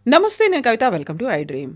నమస్తే. నేను Kavitha. Welcome to iDream.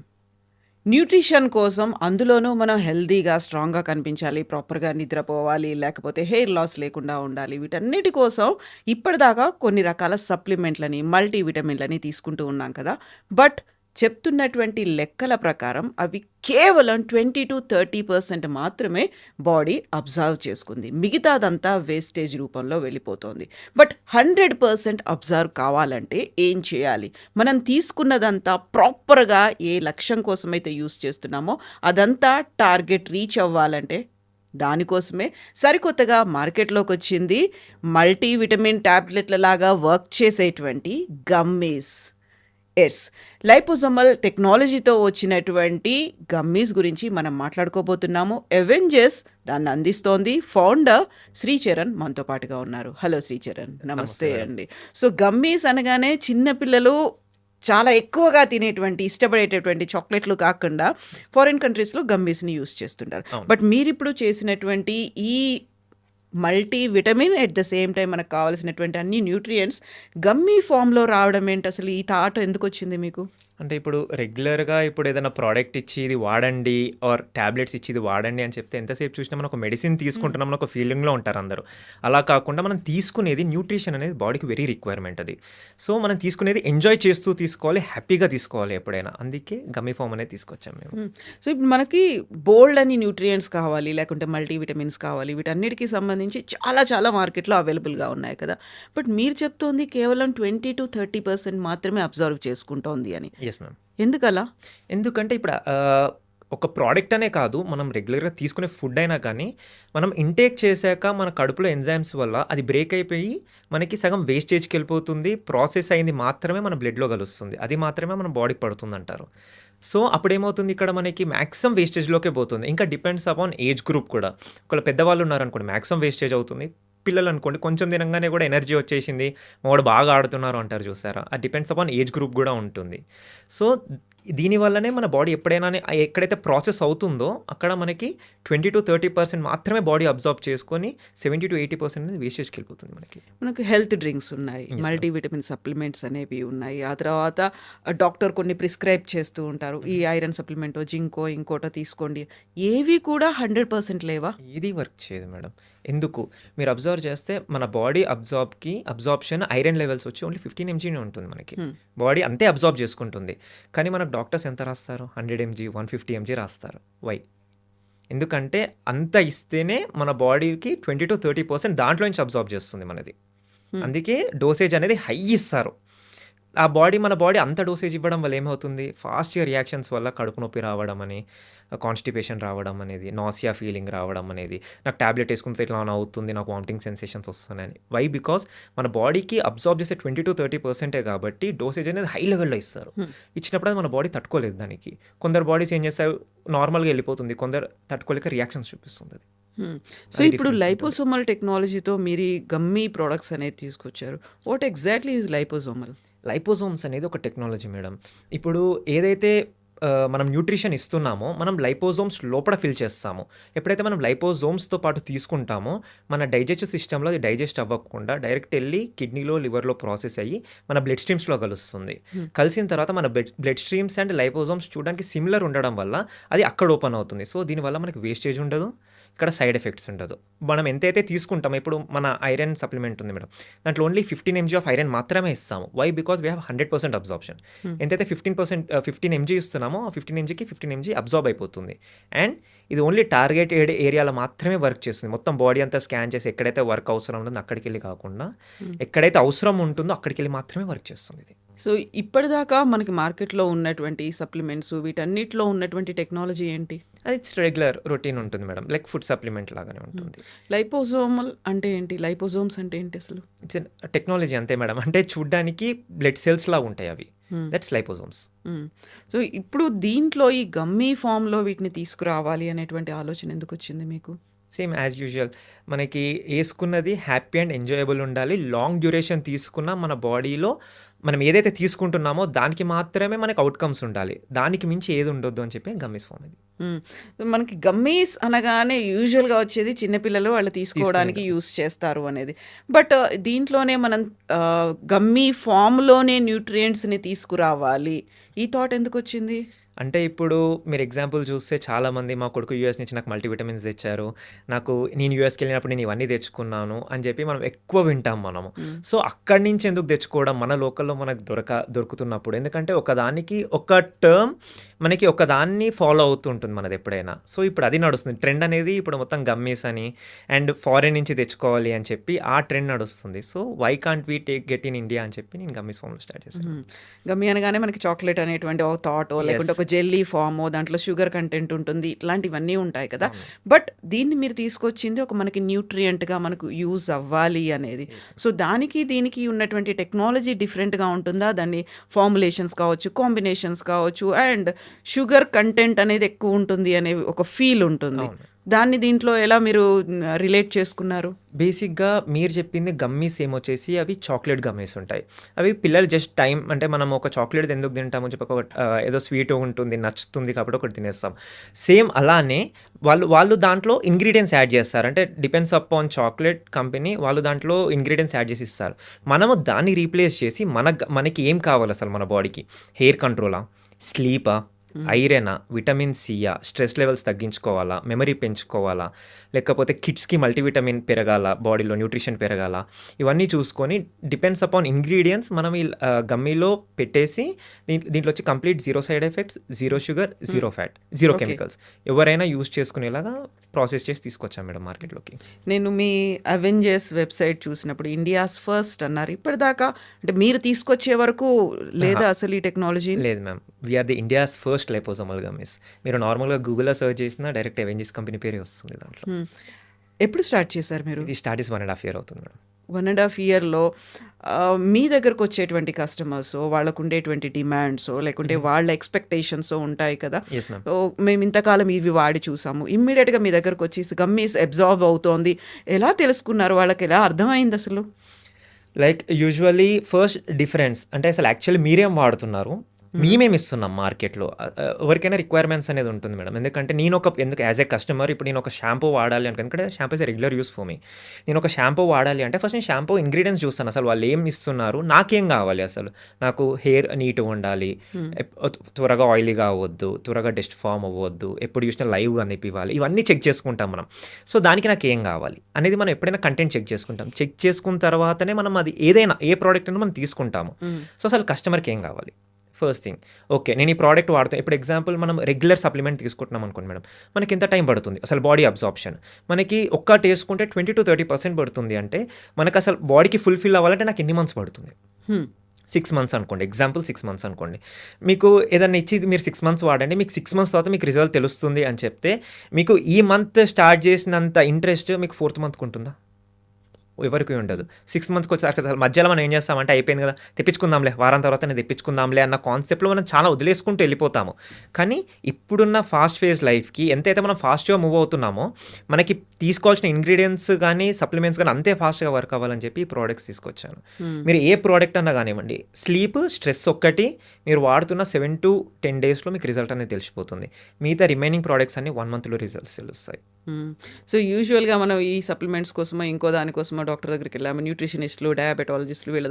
Nutrition కోసం అందులోనూ మనం హెల్తీగా, స్ట్రాంగ్‌గా కనిపించాలి, ప్రాపర్‌గా నిద్రపోవాలి, లేకపోతే హెయిర్ లాస్ లేకుండా ఉండాలి. వీటన్నిటి కోసం ఇప్పటిదాకా కొన్ని రకాల సప్లిమెంట్‌లని, మల్టీ విటమిన్‌లని తీసుకుంటూ ఉన్నాం కదా! బట్ చెప్తున్నటువంటి లెక్కల ప్రకారం అవి కేవలం 20-30% మాత్రమే బాడీ అబ్జర్వ్ చేసుకుంది. మిగతాదంతా వేస్టేజ్ రూపంలో వెళ్ళిపోతోంది. బట్ 100% అబ్జర్వ్ కావాలంటే ఏం చేయాలి? మనం తీసుకున్నదంతా ప్రాపర్‌గా ఏ లక్ష్యం కోసమైతే యూజ్ చేస్తున్నామో అదంతా టార్గెట్ రీచ్ అవ్వాలంటే దానికోసమే సరికొత్తగా మార్కెట్‌లోకొచ్చింది మల్టీ విటమిన్ టాబ్లెట్ల లాగా వర్క్ చేసేటువంటి గమ్మీస్. ఎస్. లైపోజోమల్ టెక్నాలజీతో వచ్చినటువంటి గమ్మీస్ గురించి మనం మాట్లాడుకోబోతున్నాము. అవెంజర్స్ దాన్ని అందిస్తోంది. ఫౌండర్ శ్రీచరణ్ మనతో పాటుగా ఉన్నారు. హలో శ్రీచరణ్. నమస్తే నమస్తే మేడం. అండి. సో గమ్మీస్ అనగానే చిన్న పిల్లలు చాలా ఎక్కువగా తినేటువంటి, ఇష్టపడేటటువంటి చాక్లెట్లు కాకుండా ఫారిన్ కంట్రీస్‌లో గమ్మీస్‌ని యూజ్ చేస్తుంటారు. అవును. బట్ మీరిప్పుడు చేసినటువంటి ఈ multi vitamin at the same time మనకు కావాల్సినటువంటి అన్ని న్యూట్రియంట్స్ గమ్మీ ఫామ్‌లో రావడం ఏంటి? అసలు ఈ థాట్ ఎందుకొచ్చింది మీకు? అంటే ఇప్పుడు రెగ్యులర్‌గా ఇప్పుడు ఏదైనా ప్రోడక్ట్ ఇచ్చి ఇది వాడండి ఆర్ టాబ్లెట్స్ ఇచ్చి ఇది వాడండి అని చెప్తే ఎంతసేపు చూసినా మనం ఒక మెడిసిన్ హ్మ్. తీసుకుంటున్నామని ఒక ఫీలింగ్‌లో ఉంటారు అందరూ. అలా కాకుండా మనం తీసుకునేది న్యూట్రిషన్ అనేది బాడీకి వెరీ రిక్వైర్మెంట్ అది. సో, మనం తీసుకునేది ఎంజాయ్ చేస్తూ తీసుకోవాలి, హ్యాపీగా తీసుకోవాలి ఎప్పుడైనా. అందుకే గమ్మీ ఫార్మ్ అనేది తీసుకొచ్చాం మేము. హ్మ్. సో, ఇప్పుడు మనకి బోలెడ్ అని న్యూట్రియంట్స్ కావాలి, లేకుంటే మల్టీ విటమిన్స్ కావాలి. వీటన్నిటికి సంబంధించి చాలా చాలా మార్కెట్‌లో అవైలబుల్‌గా ఉన్నాయి కదా! బట్ మీరు చెప్తోంది కేవలం 20-30% మాత్రమే అబ్జర్వ్ చేసుకుంటోంది అని. Yes ma'am. ఎందుకలా? ఎందుకంటే ఇప్పుడు ఒక ప్రోడక్ట్ అనే కాదు, మనం రెగ్యులర్‌గా తీసుకునే ఫుడ్ అయినా కానీ, మనం ఇంటేక్ చేశాక మన కడుపులో ఎంజైమ్స్ వల్ల అది బ్రేక్ అయిపోయి, మనకి సగం వేస్టేజ్‌కెళ్ళిపోతుంది. ప్రాసెస్ అయింది మాత్రమే మన బ్లడ్‌లో కలుస్తుంది. అది మాత్రమే మన బాడీకి పడుతుందంటారు. సో, అప్పుడేమవుతుంది ఇక్కడ మనకి మాక్సిమం వేస్టేజ్‌లోకే పోతుంది. ఇంకా డిపెండ్స్ అపాన్ ఏజ్ గ్రూప్ కూడా. ఒకవేళ పెద్దవాళ్ళు ఉన్నారనుకోండి మాక్సిమం వేస్టేజ్ అవుతుంది. పిల్లలనుకోండి కొంచెం తినంగానే కూడా ఎనర్జీ వచ్చేసింది. మావోడు బాగా ఆడుతున్నారు అంటారు చూసారా? అది డిపెండ్స్ అపాన్ ఏజ్ గ్రూప్ కూడా ఉంటుంది. సో, దీనివల్లనే మన బాడీ ఎప్పుడైనా ఎక్కడైతే ప్రాసెస్ అవుతుందో అక్కడ మనకి 20-30% మాత్రమే బాడీ అబ్జార్బ్ చేసుకొని 70-80% అనేది వేస్టేజ్‌కెళ్ళిపోతుంది మనకి. మనకు హెల్త్ డ్రింక్స్ ఉన్నాయి. Yes ma'am. Multi vitamin supplements అనేవి ఉన్నాయి. ఆ తర్వాత డాక్టర్ కొన్ని ప్రిస్క్రైబ్ చేస్తూ ఉంటారు. ఈ హుహు. ఐరన్ సప్లిమెంటో, జింకో, ఇంకోటో తీసుకోండి. ఏవి కూడా 100% లేవా? ఏది వర్క్ చేయదు మేడం. ఎందుకు? మీరు అబ్జర్వ్ చేస్తే మన బాడీ అబ్జార్ప్షన్ ఐరన్ లెవెల్స్ వచ్చి ఓన్లీ 15 ఎంజీనే ఉంటుంది మనకి. హ్మ్. బాడీ అంతే అబ్జార్బ్ చేసుకుంటుంది. కానీ మనకు డాక్టర్స్ ఎంత రాస్తారు? 100 ఎంజీ, 150 ఎంజీ రాస్తారు. వై? ఎందుకంటే అంత ఇస్తేనే మన బాడీకి 20-30% దాంట్లో నుంచి అబ్జార్బ్ చేస్తుంది మనది. హ్మ్. అందుకే డోసేజ్ అనేది హై ఇస్తారు. మన బాడీ అంత డోసేజ్ ఇవ్వడం వల్ల ఏమవుతుంది? ఫాస్ట్‌గా రియాక్షన్స్ వల్ల కడుపు నొప్పి రావడం అని, కాన్‌స్టిపేషన్ రావడం అనేది, నాసియా ఫీలింగ్ రావడం అనేది, నాకు టాబ్లెట్ ఏసుకుంటే ఇట్లా అవుతుంది, నాకు వామిటింగ్ సెన్సేషన్స్ వస్తున్నాయని. వై? బికాజ్ మన బాడీకి అబ్జార్బ్ చేసే 20-30% కాబట్టి డోసేజ్ అనేది హై లెవెల్‌లో ఇస్తారు. హ్మ్. ఇచ్చినప్పుడు అది మన బాడీ తట్టుకోలేదు దానికి. కొందరు బాడీస్ ఏం చేస్తాయి నార్మల్‌గా వెళ్ళిపోతుంది. కొందరు తట్టుకోలేక రియాక్షన్స్ చూపిస్తుంది అది. హ్మ్. సో, అది ఇప్పుడు డిఫరెన్స్ ఉంటది. లైపోసోమల్ టెక్నాలజీతో మీరు ఈ గమ్మీ ప్రొడక్ట్స్ అనేది తీసుకొచ్చారు. What exactly is liposomal? Liposomes అనేది ఒక టెక్నాలజీ మేడం. ఇప్పుడు ఏదైతే మనం న్యూట్రిషన్ ఇస్తున్నామో, మనం లైపోజోమ్స్ లోపల ఫిల్ చేస్తాము. ఎప్పుడైతే మనం లైపోజోమ్స్‌తో పాటు తీసుకుంటామో, మన డైజెస్టివ్ సిస్టమ్‌లో అది డైజెస్ట్ అవ్వకుండా డైరెక్ట్ ఎళ్లి కిడ్నీలో, లివర్‌లో ప్రాసెస్ అయ్యి మన బ్లడ్ స్ట్రీమ్స్‌లో కలుస్తుంది. హ్మ్. కలిసిన తర్వాత మన బ్లడ్ స్ట్రీమ్స్ అండ్ లైపోజోమ్స్ చూడడానికి సిమిలర్ ఉండడం వల్ల అది అక్కడ ఓపెన్ అవుతుంది. సో, దీనివల్ల మనకి వేస్టేజ్ ఉండదు. ఇక్కడ సైడ్ ఎఫెక్ట్స్ ఉండదు. మనం ఎంతైతే తీసుకుంటామో ఇప్పుడు మన ఐరన్ సప్లిమెంట్ ఉంది మేడం. దాంట్లో ఓన్లీ 15 ఎంజీ ఆఫ్ ఐరన్ మాత్రమే ఇస్తాము. Why? Because we have 100% absorption. Hmm. ఎంతైతే 15 ఎంజీ ఇస్తున్నామో, ఆ 15 ఎంజీకి 15 ఎంజీ అబ్జార్బ్ అయిపోతుంది. అండ్ ఇది ఓన్లీ టార్గెటెడ్ ఏరియాలో మాత్రమే వర్క్ చేస్తుంది. మొత్తం బాడీ అంతా స్కాన్ చేసి ఎక్కడైతే వర్క్ అవసరం ఉంటుందో అక్కడికెళ్ళి కాకుండా, హ్మ్. ఎక్కడైతే అవసరం ఉంటుందో అక్కడికెళ్ళి మాత్రమే వర్క్ చేస్తుంది ఇది. సో, ఇప్పటిదాకా మనకి మార్కెట్‌లో ఉన్నటువంటి సప్లిమెంట్స్ వీటన్నిటిలో ఉన్నటువంటి టెక్నాలజీ ఏంటి? అది ఇట్స్ రెగ్యులర్ రొటీన్ ఉంటుంది మేడం. లైక్ ఫుడ్ సప్లిమెంట్ లాగానే హ్మ్. ఉంటుంది. లైపోసోమల్ అంటే ఏంటి? లైపోసోమ్స్ అంటే ఏంటి అసలు? ఇట్స్ ఎన్ టెక్నాలజీ అంతే మేడం. అంటే చూడ్డానికి బ్లడ్ సెల్స్‌లా ఉంటాయి అవి. హ్మ్. దట్స్ లైపోజోమ్స్. హ్మ్. సో, ఇప్పుడు దీంట్లో ఈ గమ్మీ ఫామ్‌లో వీటిని తీసుకురావాలి అనేటువంటి ఆలోచన ఎందుకొచ్చింది మీకు? సేమ్ యాజ్ యూజువల్ మనకి ఏసుకున్నది హ్యాపీ అండ్ ఎంజాయబుల్ ఉండాలి. లాంగ్ డ్యూరేషన్ తీసుకున్న మన బాడీలో మనం ఏదైతే తీసుకుంటున్నామో దానికి మాత్రమే మనకు అవుట్‌కమ్స్ ఉండాలి. దానికి మించి ఏది ఉండొద్దు అని చెప్పి గమ్మీస్ ఫార్మ్ ఇది. హ్మ్. మనకి గమ్మీస్ అనగానే యూజువల్‌గా వచ్చేది చిన్న పిల్లలు వాళ్ళు తీసుకోవడానికి తీసుకునేది. యూజ్ చేస్తారు అనేది. బట్ దీంట్లోనే మనం గమ్మీ ఫార్మ్‌లోనే న్యూట్రియంట్స్‌ని తీసుకురావాలి. ఈ థాట్ ఎందుకొచ్చింది? అంటే ఇప్పుడు మీరు ఎగ్జాంపుల్ చూస్తే చాలామంది మా కొడుకు యూఎస్ నుంచి నాకు మల్టీవిటమిన్స్ తెచ్చారు. నేను యూఎస్‌కెళ్ళినప్పుడు నేను ఇవన్నీ తెచ్చుకున్నాను అని చెప్పి మనం ఎక్కువ వింటాం మనము. హ్మ్. సో, అక్కడి నుంచి ఎందుకు తెచ్చుకోవడం మన లోకల్‌లో మనకు దొరుకుతున్నప్పుడు. ఎందుకంటే ఒకదానికి ఒక టర్మ్ మనకి ఒకదాన్ని ఫాలో అవుతూ ఉంటుంది మనదెప్పుడైనా. సో, ఇప్పుడు అది నడుస్తుంది. ట్రెండ్ అనేది ఇప్పుడు మొత్తం గమ్మీస్ అని అండ్ ఫారెన్ నుంచి తెచ్చుకోవాలి అని చెప్పి ఆ ట్రెండ్ నడుస్తుంది. So, why can't we get in India అని చెప్పి నేను గమ్మీస్ ఫార్మ్‌లో స్టార్ట్ చేశాను. హుహు. గమ్మీ అనగానే మనకి చాక్లేట్ అనేటువంటి ఒక థాటో, లేకుంటే యెస్. ఒక జెల్లీ ఫార్మో, దాంట్లో షుగర్ కంటెంట్ ఉంటుంది. ఇట్లాంటివన్నీ ఉంటాయి కదా! అవును. బట్ దీన్ని మీరు తీసుకొచ్చింది ఒక మనకి న్యూట్రియంట్‌గా మనకు యూజ్ అవ్వాలి అనేది. యెస్. సో, దీనికి ఉన్నటువంటి టెక్నాలజీ డిఫరెంట్‌గా ఉంటుందా? దాన్ని ఫార్ములేషన్స్ కావచ్చు, కాంబినేషన్స్ కావచ్చు అండ్ షుగర్ కంటెంట్ అనేది ఎక్కువ ఉంటుంది అనే ఒక ఫీల్ ఉంటుంది. అవును. దాన్ని దీంట్లో ఎలా మీరు రిలేట్ చేసుకున్నారు? బేసిక్‌గా మీరు చెప్పింది గమ్మీస్ ఏమొచ్చేసి అవి చాక్లేట్ గమ్మీస్ ఉంటాయి. అవి పిల్లలు జస్ట్ టైం అంటే మనం ఒక చాక్లేట్ ఎందుకు తింటాము అని చెప్పి ఏదో స్వీట్ ఉంటుంది, నచ్చుతుంది కాబట్టి ఒకటి తినేస్తాం. సేమ్ అలానే వాళ్ళు దాంట్లో ఇంగ్రీడియెంట్స్ యాడ్ చేస్తారు. అంటే డిపెండ్స్ అపాన్ చాక్లేట్ కంపెనీ వాళ్ళు దాంట్లో ఇంగ్రీడియెంట్స్ యాడ్ చేసి ఇస్తారు. మనము దాన్ని రీప్లేస్ చేసి మనకి ఏం కావాలి అసలు మన బాడీకి? హెయిర్ కంట్రోలా? స్లీపా? హ్మ్. ఐరనా? విటమిన్ సియా? స్ట్రెస్ లెవెల్స్ తగ్గించుకోవాలా? మెమరీ పెంచుకోవాలా? లేకపోతే కిడ్స్‌కి మల్టీవిటమిన్ పెరగాల, బాడీలో న్యూట్రిషన్ పెరగాల? ఇవన్నీ చూసుకొని డిపెండ్స్ అపాన్ ఇంగ్రీడియెంట్స్ మనం ఈ గమ్మీలో పెట్టేసి దీంట్లో వచ్చి complete zero side effects, zero sugar, హ్మ్. Zero fat, zero okay. Chemicals ఎవరైనా యూజ్ చేసుకునేలాగా ప్రాసెస్ చేసి తీసుకొచ్చాం మేడం మార్కెట్‌లోకి. నేను మీ అవెంజర్స్ వెబ్‌సైట్ చూసినప్పుడు ఇండియాస్ ఫస్ట్ అన్నారు. ఇప్పటిదాకా అంటే మీరు తీసుకొచ్చే వరకు లేదా అహా! అసలు ఈ టెక్నాలజీని? లేదు ma'am. We are the India's first liposomal gummies. మీరు నార్మల్‌గా గూగుల్‌లో సెర్చ్ చేసినా డైరెక్ట్ అవెంజర్స్ కంపెనీ పేరే వస్తుంది దాంట్లో. హ్మ్. ఎప్పుడు స్టార్ట్ చేశారు మీరు? ఇది స్టార్ట్ చేసి 1 ½ ఇయర్ అవుతుంది మేడం. 1 ½ ఇయర్‌లో మీ దగ్గరకొచ్చేటువంటి కస్టమర్సో, వాళ్ళకుండేటువంటి డిమాండ్సో, లేకుంటే హుహు. వాళ్ళ ఎక్స్‌పెక్టేషన్సో ఉంటాయి కదా! Yes ma'am. మేము ఇంతకాలం ఇవి వాడి చూసాము. ఇమ్మీడియేట్‌గా మీ దగ్గరకొచ్చేసి గమ్మీస్ అబ్జార్బ్ అవుతోంది. ఎలా తెలుసుకున్నారు? వాళ్ళకెలా అర్థమైందసలు? లైక్ యూజువల్లీ ఫస్ట్ డిఫరెన్స్ అంటే అసలు యాక్చువల్లీ మీరేం వాడుతున్నారు? హ్మ్. మేమేమి ఇస్తున్నాం మార్కెట్‌లో? ఎవరికైనా రిక్వైర్మెంట్స్ అనేది ఉంటుంది మేడం. ఎందుకంటే ఎందుకు యాస్ ఎ కస్టమర్ ఇప్పుడు నేను ఒక షాంపూ వాడాలి అంటే ఎందుకంటే shampoo is a regular use for me. నేను ఒక షాంపూ వాడాలి అంటే ఫస్ట్ నేను షాంపూ ఇంగ్రీడియెంట్స్ చూస్తాను. అసలు వాళ్ళు ఏమి ఇస్తున్నారు? నాకేం కావాలి అసలు? నాకు హెయిర్ నీట్‌గా ఉండాలి. హ్మ్. త్వరగా ఆయిలీగా అవ్వద్దు. త్వరగా డస్ట్ ఫార్మ్ అవ్వద్దు. ఎప్పుడు చూసినా లైవ్‌గా అనిపివ్వాలి. ఇవన్నీ చెక్ చేసుకుంటాం మనం. సో, దానికి నాకేం కావాలి? అనేది మనం ఎప్పుడైనా కంటెంట్ చెక్ చేసుకుంటాం. చెక్ చేసుకున్న తర్వాతనే మనం అది ఏదైనా ఏ ప్రోడక్ట్ అయినా మనం తీసుకుంటాము. హ్మ్. సో, అసలు కస్టమర్‌కి ఏం కావాలి? First thing. ఓకే. నేను ఈ ప్రోడక్ట్ వాడుతా ఇప్పుడు ఎగ్జాంపుల్ మనం రెగ్యులర్ సప్లిమెంట్ తీసుకుంటున్నాం అనుకోండి మేడం. మనకి ఎంత టైం పడుతుంది? అసలు బాడీ అబ్జార్ప్షన్. మనకి ఒక్కటేసుకుంటే 20-30% పడుతుంది అంటే, మనకసలు బాడీకి ఫుల్‌ఫిల్ అవ్వాలంటే నాకు ఎన్ని మంత్స్ పడుతుంది? హ్మ్. 6 మంత్స్ అనుకోండి. ఎగ్జాంపుల్ 6 మంత్స్ అనుకోండి. మీకు ఏదన్నా ఇచ్చి మీరు 6 మంత్స్ వాడండి. మీకు 6 మంత్స్ తర్వాత మీకు రిజల్ట్ తెలుస్తుంది అని చెప్తే, మీకు ఈ మంత్ స్టార్ట్ చేసినంత ఇంట్రెస్ట్ మీకు 4థ్ మంత్‌కి ఉంటుందా? ఎవరికీ ఉండదు. 6 మంత్స్‌కి వచ్చేసరికి అసలు మధ్యలో మనం ఏం చేస్తామంటే అయిపోయింది కదా! తెప్పించుకుందాంలే వారం తర్వాతనే తెప్పించుకుందాంలే అన్న కాన్సెప్ట్‌లో మనం చాలా వదిలేసుకుంటూ వెళ్ళిపోతాము. కానీ ఇప్పుడున్న ఫాస్ట్ ఫేజ్ లైఫ్‌కి ఎంతైతే మనం ఫాస్ట్‌గా మూవ్ అవుతున్నామో, మనకి తీసుకోవాల్సిన ఇంగ్రీడియెంట్స్ గానీ, సప్లిమెంట్స్ గానీ అంతే ఫాస్ట్‌గా వర్క్ అవ్వాలని చెప్పి ఈ ప్రొడక్ట్స్ తీసుకొచ్చాను. హ్మ్. మీరు ఏ ప్రొడక్ట్ అన్నా కానివ్వండి, స్లీప్, స్ట్రెస్ ఒక్కటి మీరు వాడుతున్న 7-10 డేస్‌లో మీకు రిజల్ట్ అనేది తెలిసిపోతుంది. మిగతా రిమైనింగ్ ప్రొడక్ట్స్ అన్నీ 1 మంత్‌లో రిజల్ట్స్ తెలుస్తాయి. హ్మ్. సో, యూజువల్‌గా మనం ఈ సప్లిమెంట్స్ కోసమో, ఇంకో దానికోసమో డాక్టర్ దగ్గరికెళ్ళాము. న్యూట్రిషనిస్ట్‌లు, డయాబెటాలజిస్ట్‌లు వీళ్ళ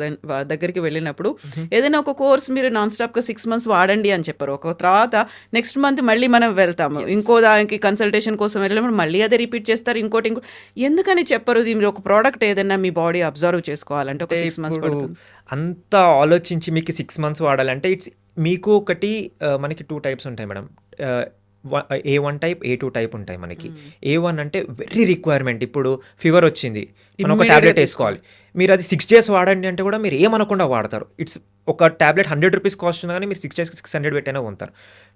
దగ్గరికి వెళ్ళినప్పుడు హుహు. ఏదైనా ఒక కోర్స్ మీరు నాన్ స్టాప్‌గా 6 మంత్స్ వాడండి అని చెప్పరు. ఒక తర్వాత నెక్స్ట్ మంత్ మళ్ళీ మనం వెళ్తాము. యెస్. ఇంకో దానికి కన్సల్టేషన్ కోసం వెళ్ళినప్పుడు మళ్ళీ అదే రిపీట్ చేస్తారు. ఎందుకని చెప్పరు? మీరు ఒక ప్రోడక్ట్ ఏదైనా మీ బాడీ అబ్జర్వ్ చేసుకోవాలంటే ఒక అంటే 6 మంత్స్ ఇప్పుడు పడుతుంది. అంత ఆలోచించి మీకు 6 మంత్స్ వాడాలంటే మీకు ఒకటి మనకి 2 టైప్స్ ఉంటాయి మేడం. ఆహ్, ఏ1 టైప్, ఏ2 టైప్ ఉంటాయి మనకి. హ్మ్. ఏ1 అంటే వెరీ రిక్వైర్మెంట్. ఇప్పుడు ఫీవర్ వచ్చింది. మనం ఒక ఇమ్మీడియేట్‌గా టాబ్లెట్ తీసుకోవాలి. ఏసుకోవాలి. మీరు అది 6 డేస్ వాడండి అంటే కూడా మీరు ఏమనకుండా వాడతారు. ఒక టాబ్లెట్ ₹100 కాస్ట్ ఉన్నా గానీ మీరు 6 డేస్‌కి 600 పెట్టైనా కొంటారు.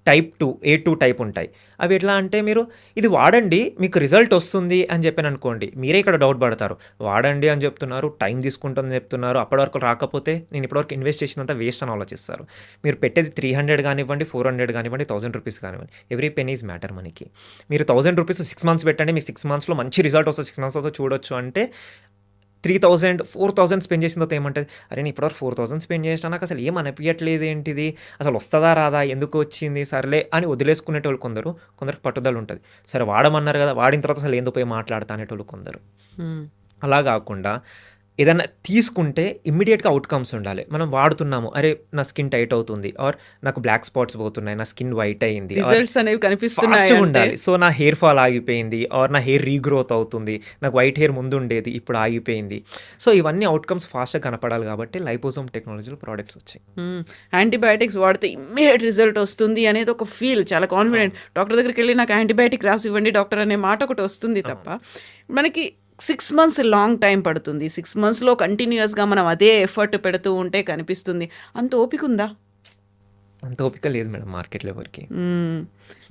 టైప్ 2, ఏ2 టైప్ ఉంటాయి. అవి ఎట్లా అంటే మీరు ఇది వాడండి మీకు రిజల్ట్ వస్తుంది అని చెప్పాననుకోండి. మీరే ఇక్కడ డౌట్ పడతారు. వాడండి అని చెప్తున్నారు. టైం తీసుకుంటుందని చెప్తున్నారు. అప్పటి వరకు రాకపోతే నేను ఇప్పటివరకు ఇన్వెస్ట్ చేసినంత వేస్ట్ అని ఆలోచిస్తారు. మీరు పెట్టేది 300 కానివ్వండి, 400 కానివ్వండి, ₹1000 కానివ్వండి. ఎవ్రీ పెన్నీ ఈజ్ మ్యాటర్ మనకి. మీరు ₹1000 6 మంత్స్ పెట్టండి. మీకు 6 మంత్స్‌లో మంచి రిజల్ట్ వస్తది. 6 మంత్స్ తర్వాత చూడొచ్చు అంటే 3000, 4000 స్పెండ్ చేసిన తర్వాత ఏమంటది, అరే నేను ఇప్పటివరకు 4000 స్పెండ్ చేసినా నాకు అసలు ఏం అనిపించట్లేదు ఏంటిది, అసలు వస్తుందా రాదా, ఎందుకు వచ్చింది, సర్లే అని వదిలేసుకునేటోళ్ళు కొందరు, కొందరికి పట్టుదల ఉంటుంది. సరే వాడమన్నారు కదా, వాడిన తర్వాత అసలు ఎందుకు పోయి మాట్లాడతా అనేటోళ్ళు కొందరు. అలా కాకుండా ఏదైనా తీసుకుంటే ఇమ్మీడియట్గా అవుట్కమ్స్ ఉండాలి. మనం వాడుతున్నాము, అరే నా స్కిన్ టైట్ అవుతుంది, ఆర్ నాకు బ్లాక్ స్పాట్స్ పోతున్నాయి, నా స్కిన్ వైట్ అయింది, రిజల్ట్స్ అనేవి కనిపిస్తున్నాయి ఫాస్ట్గా అంటే ఉండాలి. సో నా హెయిర్ ఫాల్ ఆగిపోయింది, ఆర్ నా హెయిర్ రీగ్రోత్ అవుతుంది, నాకు వైట్ హెయిర్ ముందు ఉండేది ఇప్పుడు ఆగిపోయింది. సో ఇవన్నీ అవుట్కమ్స్ ఫాస్ట్గా కనపడాలి కాబట్టి లైపోజోమ్ టెక్నాలజీలో ప్రోడక్ట్స్ వచ్చాయి. యాంటీబయాటిక్స్ వాడితే ఇమ్మీడియట్ రిజల్ట్ వస్తుంది అనేది ఒక ఫీల్, చాలా కాన్ఫిడెంట్. డాక్టర్ దగ్గరికి వెళ్ళి నాకు యాంటీబయాటిక్ రాసి ఇవ్వండి డాక్టర్ అనే మాట ఒకటి వస్తుంది తప్ప, మనకి 6 మంత్స్ లాంగ్ టైం పడుతుంది. 6 మంత్స్లో కంటిన్యూస్గా మనం అదే ఎఫర్ట్ పెడుతూ ఉంటే కనిపిస్తుంది. అంత ఓపిక ఉందా? అంత ఓపిక లేదు మేడం మార్కెట్లో ఎవరికి.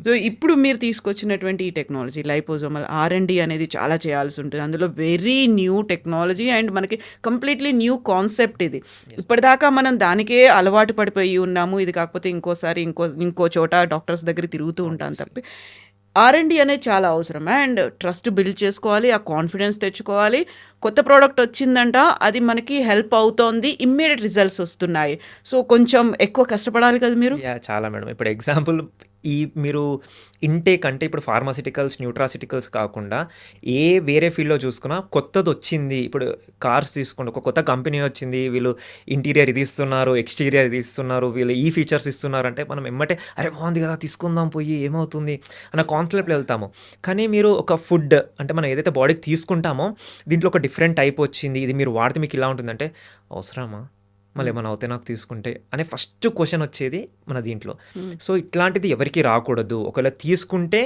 సో ఇప్పుడు మీరు తీసుకొచ్చినటువంటి ఈ టెక్నాలజీ లైపోజోమల్ R&D అనేది చాలా చేయాల్సి ఉంటుంది. అందులో వెరీ న్యూ టెక్నాలజీ అండ్ మనకి కంప్లీట్లీ న్యూ కాన్సెప్ట్ ఇది. ఇప్పటిదాకా మనం దానికే అలవాటు పడిపోయి ఉన్నాము. ఇది కాకపోతే ఇంకోసారి ఇంకో చోట డాక్టర్స్ దగ్గర తిరుగుతూ ఉంటాం తప్పి, R&D అనేది చాలా అవసరం. అండ్ ట్రస్ట్ బిల్డ్ చేసుకోవాలి, ఆ కాన్ఫిడెన్స్ తెచ్చుకోవాలి. కొత్త ప్రోడక్ట్ వచ్చిందంట, అది మనకి హెల్ప్ అవుతోంది, ఇమ్మీడియట్ రిజల్ట్స్ వస్తున్నాయి. సో కొంచెం ఎక్కువ కష్టపడాలి కదా మీరు. చాలా మేడం. ఇప్పుడు ఎగ్జాంపుల్ మీరు ఇంటేక్ అంటే ఇప్పుడు ఫార్మాసిటికల్స్, న్యూట్రాసిటికల్స్ కాకుండా వేరే ఫీల్డ్లో చూసుకున్నా కొత్తది వచ్చింది. ఇప్పుడు కార్స్ తీసుకోండి, ఒక కొత్త కంపెనీ వచ్చింది, వీళ్ళు ఇంటీరియర్ ఇది ఇస్తున్నారు, ఎక్స్టీరియర్ ఇది ఇస్తున్నారు, వీళ్ళు ఈ ఫీచర్స్ ఇస్తున్నారు అంటే మనం ఎమ్మటే అరే బాగుంది కదా తీసుకుందాం పోయి ఏమవుతుంది అన్న కాన్సెప్ట్లో వెళ్తాము. కానీ మీరు ఒక ఫుడ్ అంటే మనం ఏదైతే బాడీకి తీసుకుంటామో దీంట్లో ఒక డిఫరెంట్ టైప్ వచ్చింది, ఇది మీరు వాడితే మీకు ఇలా ఉంటుందంటే అవసరమా, మళ్ళీ ఏమైనా అవుతే నాకు తీసుకుంటే అనే ఫస్ట్ క్వశ్చన్ వచ్చేది మన దీంట్లో. సో ఇట్లాంటిది ఎవరికి రాకూడదు. ఒకవేళ తీసుకుంటే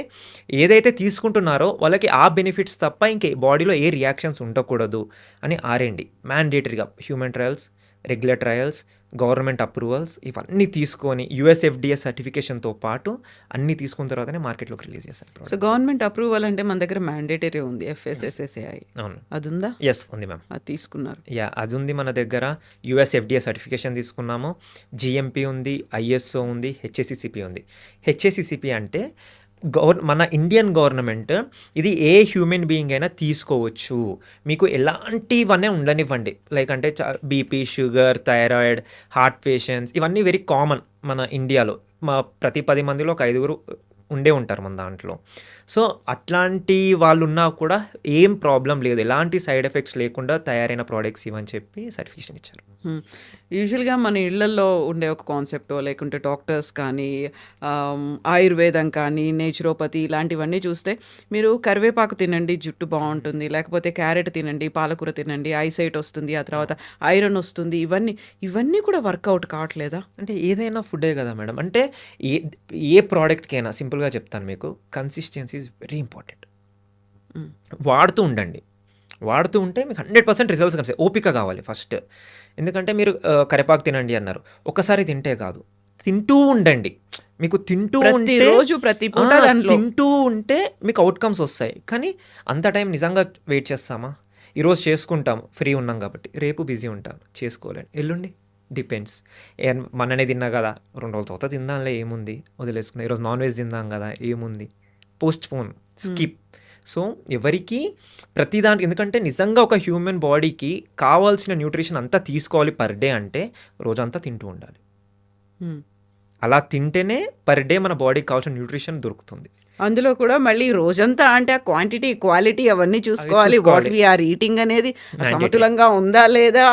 ఏదైతే తీసుకుంటున్నారో వాళ్ళకి ఆ బెనిఫిట్స్ తప్ప ఇంకే బాడీలో ఏ రియాక్షన్స్ ఉండకూడదు అని R&D మ్యాండేటరీగా human trials, regular trials, government approvals ఇవన్నీ తీసుకొని US FDA సర్టిఫికేషన్తో పాటు అన్నీ తీసుకున్న తర్వాతనే మార్కెట్లోకి రిలీజ్ చేశారు. సో గవర్నమెంట్ అప్రూవల్ అంటే మన దగ్గర మ్యాండేటరీ ఉంది, FSSAI. అవును, అది ఉందా? ఎస్ ఉంది మ్యామ్. అది తీసుకున్నారు. అది ఉంది మన దగ్గర. US FDA సర్టిఫికేషన్ తీసుకున్నాము, GMP ఉంది, ISO ఉంది, HACCP ఉంది. HACCP అంటే మన ఇండియన్ గవర్నమెంట్ ఇది ఏ హ్యూమన్ బీయింగ్ అయినా తీసుకోవచ్చు, మీకు ఎలాంటివన్నీ ఉండనివ్వండి. లైక్ అంటే BP, sugar, thyroid, heart patients ఇవన్నీ వెరీ కామన్ మన ఇండియాలో. ప్రతి 10 మందిలో ఒక 5 ఉండే ఉంటారు మన దాంట్లో. సో అట్లాంటి వాళ్ళు ఉన్నా కూడా ఏం ప్రాబ్లం లేదు, ఎలాంటి సైడ్ ఎఫెక్ట్స్ లేకుండా తయారైన ప్రోడక్ట్స్ ఇవని చెప్పి సర్టిఫికేషన్ ఇచ్చారు. యూజువల్గా మన ఇళ్లల్లో ఉండే ఒక కాన్సెప్ట్, లేకుంటే డాక్టర్స్ కానీ ఆయుర్వేదం కానీ నేచురోపతి ఇలాంటివన్నీ చూస్తే మీరు కరివేపాకు తినండి జుట్టు బాగుంటుంది, లేకపోతే క్యారెట్ తినండి, పాలకూర తినండి, ఐసైట్ వస్తుంది, ఆ తర్వాత ఐరన్ వస్తుంది, ఇవన్నీ కూడా వర్కౌట్ కావట్లేదా? అంటే ఏదైనా ఫుడ్డే కదా మేడం. అంటే ఏ ప్రోడక్ట్కైనా సింపుల్గా చెప్తాను మీకు, కన్సిస్టెన్సీ ఈజ్ వెరీ ఇంపార్టెంట్. వాడుతూ ఉంటే మీకు 100% రిజల్ట్స్ కనిపిస్తాయి. ఓపిక కావాలి ఫస్ట్. ఎందుకంటే మీరు కరివేపాకు తినండి అన్నారు, ఒక్కసారి తింటే కాదు, తింటూ ఉండండి. మీకు తింటూ ఉంటే మీకు అవుట్కమ్స్ వస్తాయి. కానీ అంత టైం నిజంగా వెయిట్ చేస్తామా? ఈరోజు చేసుకుంటాం, ఫ్రీ ఉన్నాం కాబట్టి, రేపు బిజీ ఉంటాను చేసుకోలేండి, ఎల్లుండి డిపెండ్స్. మననే తిన్నా కదా 2 రోజుల తర్వాత తిందాంలే ఏముంది, వదిలేసుకున్నా. ఈరోజు నాన్ వెజ్ తిందాం కదా ఏముంది, పోస్ట్ పోన్, స్కిప్. సో ఎవరికి ప్రతిదానికి, ఎందుకంటే నిజంగా ఒక హ్యూమన్ బాడీకి కావాల్సిన న్యూట్రిషన్ అంతా తీసుకోవాలి పర్ డే అంటే రోజంతా తింటూ ఉండాలి. అలా తింటేనే పర్ డే మన బాడీకి కావాల్సిన న్యూట్రిషన్ దొరుకుతుంది. అందులో కూడా మళ్ళీ రోజంతా అంటే ఆ క్వాంటిటీ, క్వాలిటీ అవన్నీ చూసుకోవాలి. వాట్ వీఆర్ ఈటింగ్ అనేది సమతులంగా ఉందా లేదా,